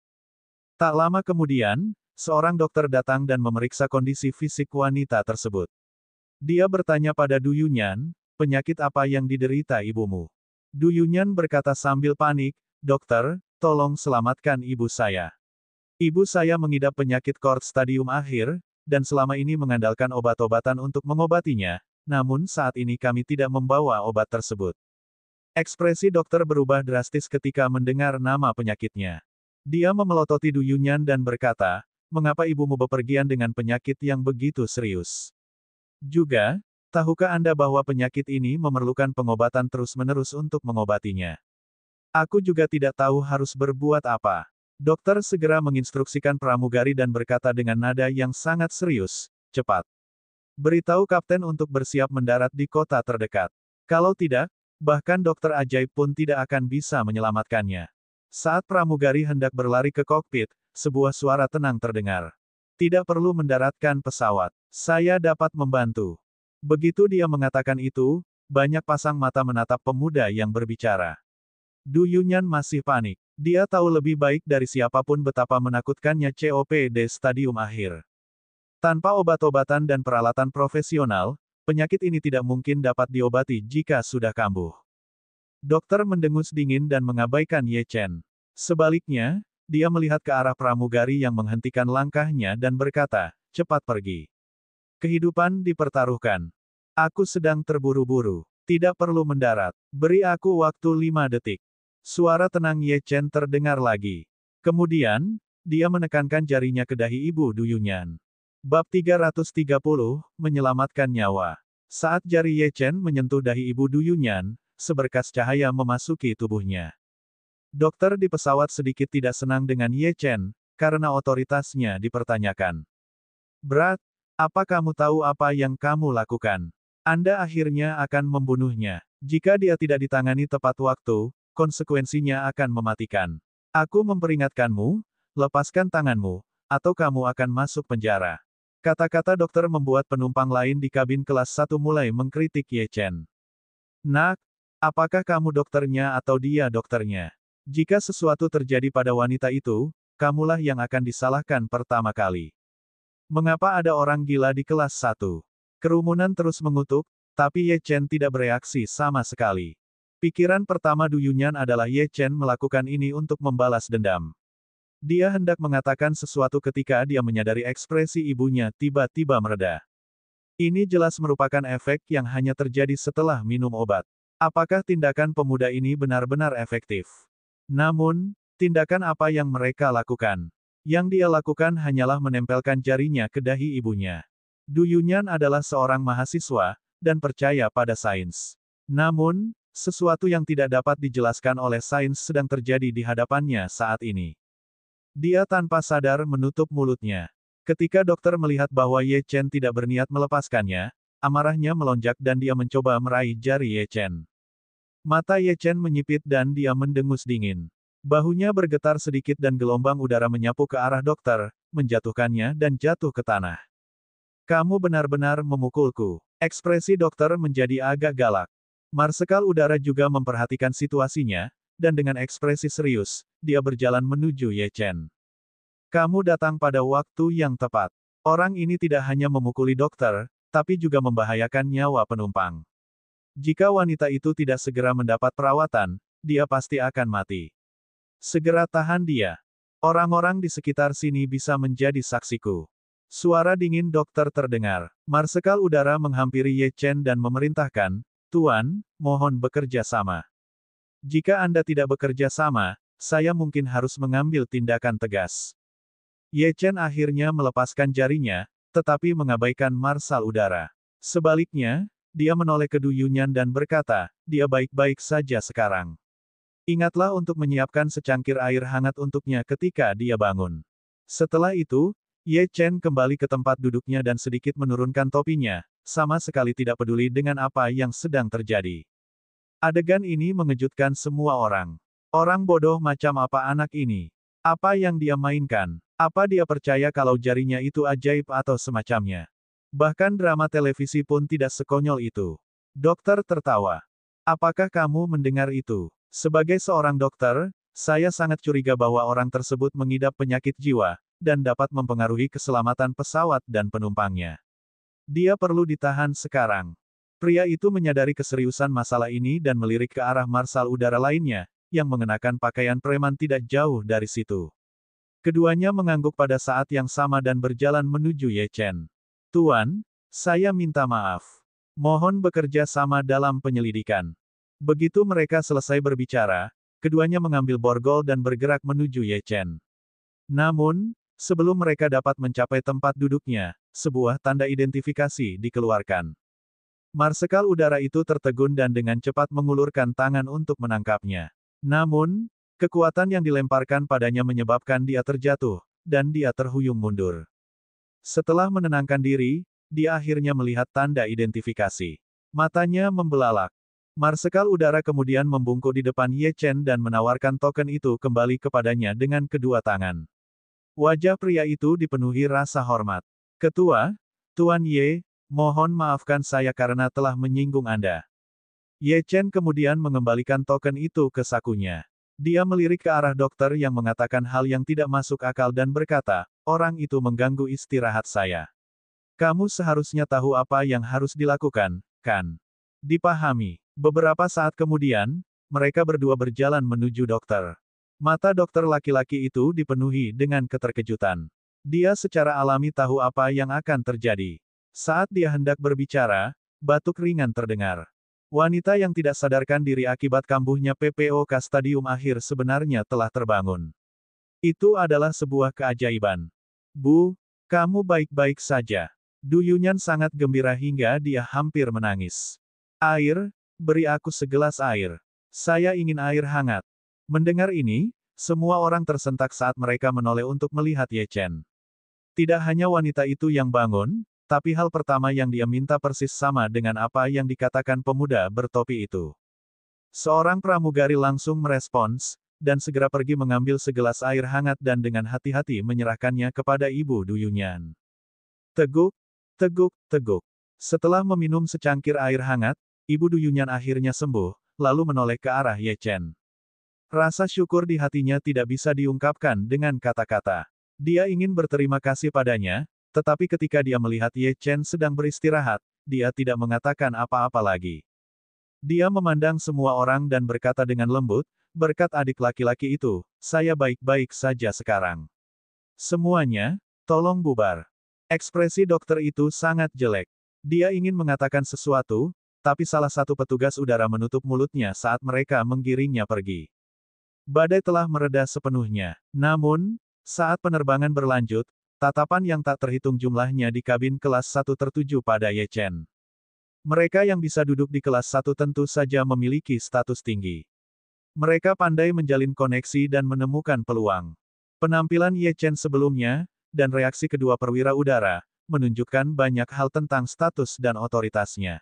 Speaker 1: Tak lama kemudian, seorang dokter datang dan memeriksa kondisi fisik wanita tersebut. Dia bertanya pada Du Yunyan, penyakit apa yang diderita ibumu? Du Yunyan berkata sambil panik, dokter, tolong selamatkan ibu saya. Ibu saya mengidap penyakit KORT stadium akhir, dan selama ini mengandalkan obat-obatan untuk mengobatinya, namun saat ini kami tidak membawa obat tersebut. Ekspresi dokter berubah drastis ketika mendengar nama penyakitnya. Dia memelototi Du Yunyan dan berkata, mengapa ibumu bepergian dengan penyakit yang begitu serius? Juga, tahukah Anda bahwa penyakit ini memerlukan pengobatan terus-menerus untuk mengobatinya? Aku juga tidak tahu harus berbuat apa. Dokter segera menginstruksikan pramugari dan berkata dengan nada yang sangat serius, cepat. Beritahu kapten untuk bersiap mendarat di kota terdekat. Kalau tidak, bahkan dokter ajaib pun tidak akan bisa menyelamatkannya. Saat pramugari hendak berlari ke kokpit, sebuah suara tenang terdengar. Tidak perlu mendaratkan pesawat. Saya dapat membantu. Begitu dia mengatakan itu, banyak pasang mata menatap pemuda yang berbicara. Du Yunyan masih panik. Dia tahu lebih baik dari siapapun betapa menakutkannya COPD stadium akhir. Tanpa obat-obatan dan peralatan profesional, penyakit ini tidak mungkin dapat diobati jika sudah kambuh. Dokter mendengus dingin dan mengabaikan Ye Chen. Sebaliknya, dia melihat ke arah pramugari yang menghentikan langkahnya dan berkata, cepat pergi. Kehidupan dipertaruhkan. Aku sedang terburu-buru. Tidak perlu mendarat. Beri aku waktu 5 detik. Suara tenang Ye Chen terdengar lagi. Kemudian, dia menekankan jarinya ke dahi ibu Du Yunyan. Bab 330, menyelamatkan nyawa. Saat jari Ye Chen menyentuh dahi ibu Du Yunyan, seberkas cahaya memasuki tubuhnya. Dokter di pesawat sedikit tidak senang dengan Ye Chen, karena otoritasnya dipertanyakan. Berat, apa kamu tahu apa yang kamu lakukan? Anda akhirnya akan membunuhnya. Jika dia tidak ditangani tepat waktu, konsekuensinya akan mematikan. Aku memperingatkanmu, lepaskan tanganmu, atau kamu akan masuk penjara. Kata-kata dokter membuat penumpang lain di kabin kelas 1 mulai mengkritik Ye Chen. Nak, apakah kamu dokternya atau dia dokternya? Jika sesuatu terjadi pada wanita itu, kamulah yang akan disalahkan pertama kali. Mengapa ada orang gila di kelas 1? Kerumunan terus mengutuk, tapi Ye Chen tidak bereaksi sama sekali. Pikiran pertama Du Yunyan adalah Ye Chen melakukan ini untuk membalas dendam. Dia hendak mengatakan sesuatu ketika dia menyadari ekspresi ibunya tiba-tiba mereda. Ini jelas merupakan efek yang hanya terjadi setelah minum obat. Apakah tindakan pemuda ini benar-benar efektif? Namun, tindakan apa yang mereka lakukan? Yang dia lakukan hanyalah menempelkan jarinya ke dahi ibunya. Du Yunyan adalah seorang mahasiswa, dan percaya pada sains. Namun, sesuatu yang tidak dapat dijelaskan oleh sains sedang terjadi di hadapannya saat ini. Dia tanpa sadar menutup mulutnya. Ketika dokter melihat bahwa Ye Chen tidak berniat melepaskannya, amarahnya melonjak dan dia mencoba meraih jari Ye Chen. Mata Ye Chen menyipit dan dia mendengus dingin. Bahunya bergetar sedikit dan gelombang udara menyapu ke arah dokter, menjatuhkannya dan jatuh ke tanah. Kamu benar-benar memukulku. Ekspresi dokter menjadi agak galak. Marsekal udara juga memperhatikan situasinya, dan dengan ekspresi serius, dia berjalan menuju Ye Chen. Kamu datang pada waktu yang tepat. Orang ini tidak hanya memukuli dokter, tapi juga membahayakan nyawa penumpang. Jika wanita itu tidak segera mendapat perawatan, dia pasti akan mati. Segera tahan dia. Orang-orang di sekitar sini bisa menjadi saksiku. Suara dingin dokter terdengar. Marsekal udara menghampiri Ye Chen dan memerintahkan, Tuan, mohon bekerja sama. Jika Anda tidak bekerja sama, saya mungkin harus mengambil tindakan tegas. Ye Chen akhirnya melepaskan jarinya, tetapi mengabaikan marsal udara. Sebaliknya, dia menoleh ke Du Yunyan dan berkata, dia baik-baik saja sekarang. Ingatlah untuk menyiapkan secangkir air hangat untuknya ketika dia bangun. Setelah itu, Ye Chen kembali ke tempat duduknya dan sedikit menurunkan topinya, sama sekali tidak peduli dengan apa yang sedang terjadi. Adegan ini mengejutkan semua orang. Orang bodoh macam apa anak ini? Apa yang dia mainkan? Apa dia percaya kalau jarinya itu ajaib atau semacamnya? Bahkan drama televisi pun tidak sekonyol itu. Dokter tertawa. Apakah kamu mendengar itu? Sebagai seorang dokter, saya sangat curiga bahwa orang tersebut mengidap penyakit jiwa, dan dapat mempengaruhi keselamatan pesawat dan penumpangnya. Dia perlu ditahan sekarang. Pria itu menyadari keseriusan masalah ini dan melirik ke arah marsal udara lainnya, yang mengenakan pakaian preman tidak jauh dari situ. Keduanya mengangguk pada saat yang sama dan berjalan menuju Ye Chen. Tuan, saya minta maaf. Mohon bekerja sama dalam penyelidikan. Begitu mereka selesai berbicara, keduanya mengambil borgol dan bergerak menuju Ye Chen. Namun, sebelum mereka dapat mencapai tempat duduknya, sebuah tanda identifikasi dikeluarkan. Marsekal udara itu tertegun dan dengan cepat mengulurkan tangan untuk menangkapnya. Namun, kekuatan yang dilemparkan padanya menyebabkan dia terjatuh, dan dia terhuyung mundur. Setelah menenangkan diri, dia akhirnya melihat tanda identifikasi. Matanya membelalak. Marsekal udara kemudian membungkuk di depan Ye Chen dan menawarkan token itu kembali kepadanya dengan kedua tangan. Wajah pria itu dipenuhi rasa hormat. Ketua, Tuan Ye, mohon maafkan saya karena telah menyinggung Anda. Ye Chen kemudian mengembalikan token itu ke sakunya. Dia melirik ke arah dokter yang mengatakan hal yang tidak masuk akal dan berkata, orang itu mengganggu istirahat saya. Kamu seharusnya tahu apa yang harus dilakukan, kan? Dipahami. Beberapa saat kemudian, mereka berdua berjalan menuju dokter. Mata dokter laki-laki itu dipenuhi dengan keterkejutan. Dia secara alami tahu apa yang akan terjadi. Saat dia hendak berbicara, batuk ringan terdengar. Wanita yang tidak sadarkan diri akibat kambuhnya PPOK stadium akhir sebenarnya telah terbangun. Itu adalah sebuah keajaiban. Bu, kamu baik-baik saja. Du Yunyan sangat gembira hingga dia hampir menangis. Air, beri aku segelas air. Saya ingin air hangat. Mendengar ini, semua orang tersentak saat mereka menoleh untuk melihat Ye Chen. Tidak hanya wanita itu yang bangun, tapi hal pertama yang dia minta persis sama dengan apa yang dikatakan pemuda bertopi itu. Seorang pramugari langsung merespons, dan segera pergi mengambil segelas air hangat dan dengan hati-hati menyerahkannya kepada Ibu Du Yunyan. Teguk, teguk, teguk. Setelah meminum secangkir air hangat, Ibu Du Yunyan akhirnya sembuh, lalu menoleh ke arah Ye Chen. Rasa syukur di hatinya tidak bisa diungkapkan dengan kata-kata. Dia ingin berterima kasih padanya, tetapi ketika dia melihat Ye Chen sedang beristirahat, dia tidak mengatakan apa-apa lagi. Dia memandang semua orang dan berkata dengan lembut, berkat adik laki-laki itu, saya baik-baik saja sekarang. Semuanya, tolong bubar. Ekspresi dokter itu sangat jelek. Dia ingin mengatakan sesuatu, tapi salah satu petugas udara menutup mulutnya saat mereka menggiringnya pergi. Badai telah mereda sepenuhnya. Namun, saat penerbangan berlanjut, tatapan yang tak terhitung jumlahnya di kabin kelas 1 tertuju pada Ye Chen. Mereka yang bisa duduk di kelas 1 tentu saja memiliki status tinggi. Mereka pandai menjalin koneksi dan menemukan peluang. Penampilan Ye Chen sebelumnya, dan reaksi kedua perwira udara, menunjukkan banyak hal tentang status dan otoritasnya.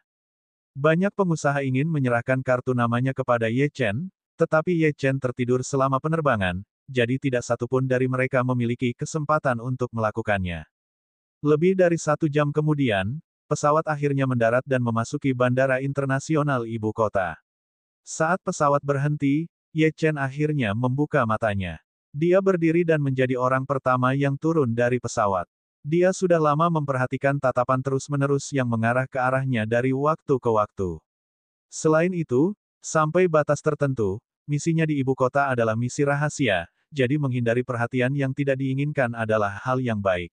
Speaker 1: Banyak pengusaha ingin menyerahkan kartu namanya kepada Ye Chen, tetapi Ye Chen tertidur selama penerbangan, jadi tidak satupun dari mereka memiliki kesempatan untuk melakukannya. Lebih dari 1 jam kemudian, pesawat akhirnya mendarat dan memasuki Bandara Internasional Ibu Kota. Saat pesawat berhenti, Ye Chen akhirnya membuka matanya. Dia berdiri dan menjadi orang pertama yang turun dari pesawat. Dia sudah lama memperhatikan tatapan terus-menerus yang mengarah ke arahnya dari waktu ke waktu. Selain itu, sampai batas tertentu, misinya di ibu kota adalah misi rahasia, jadi menghindari perhatian yang tidak diinginkan adalah hal yang baik.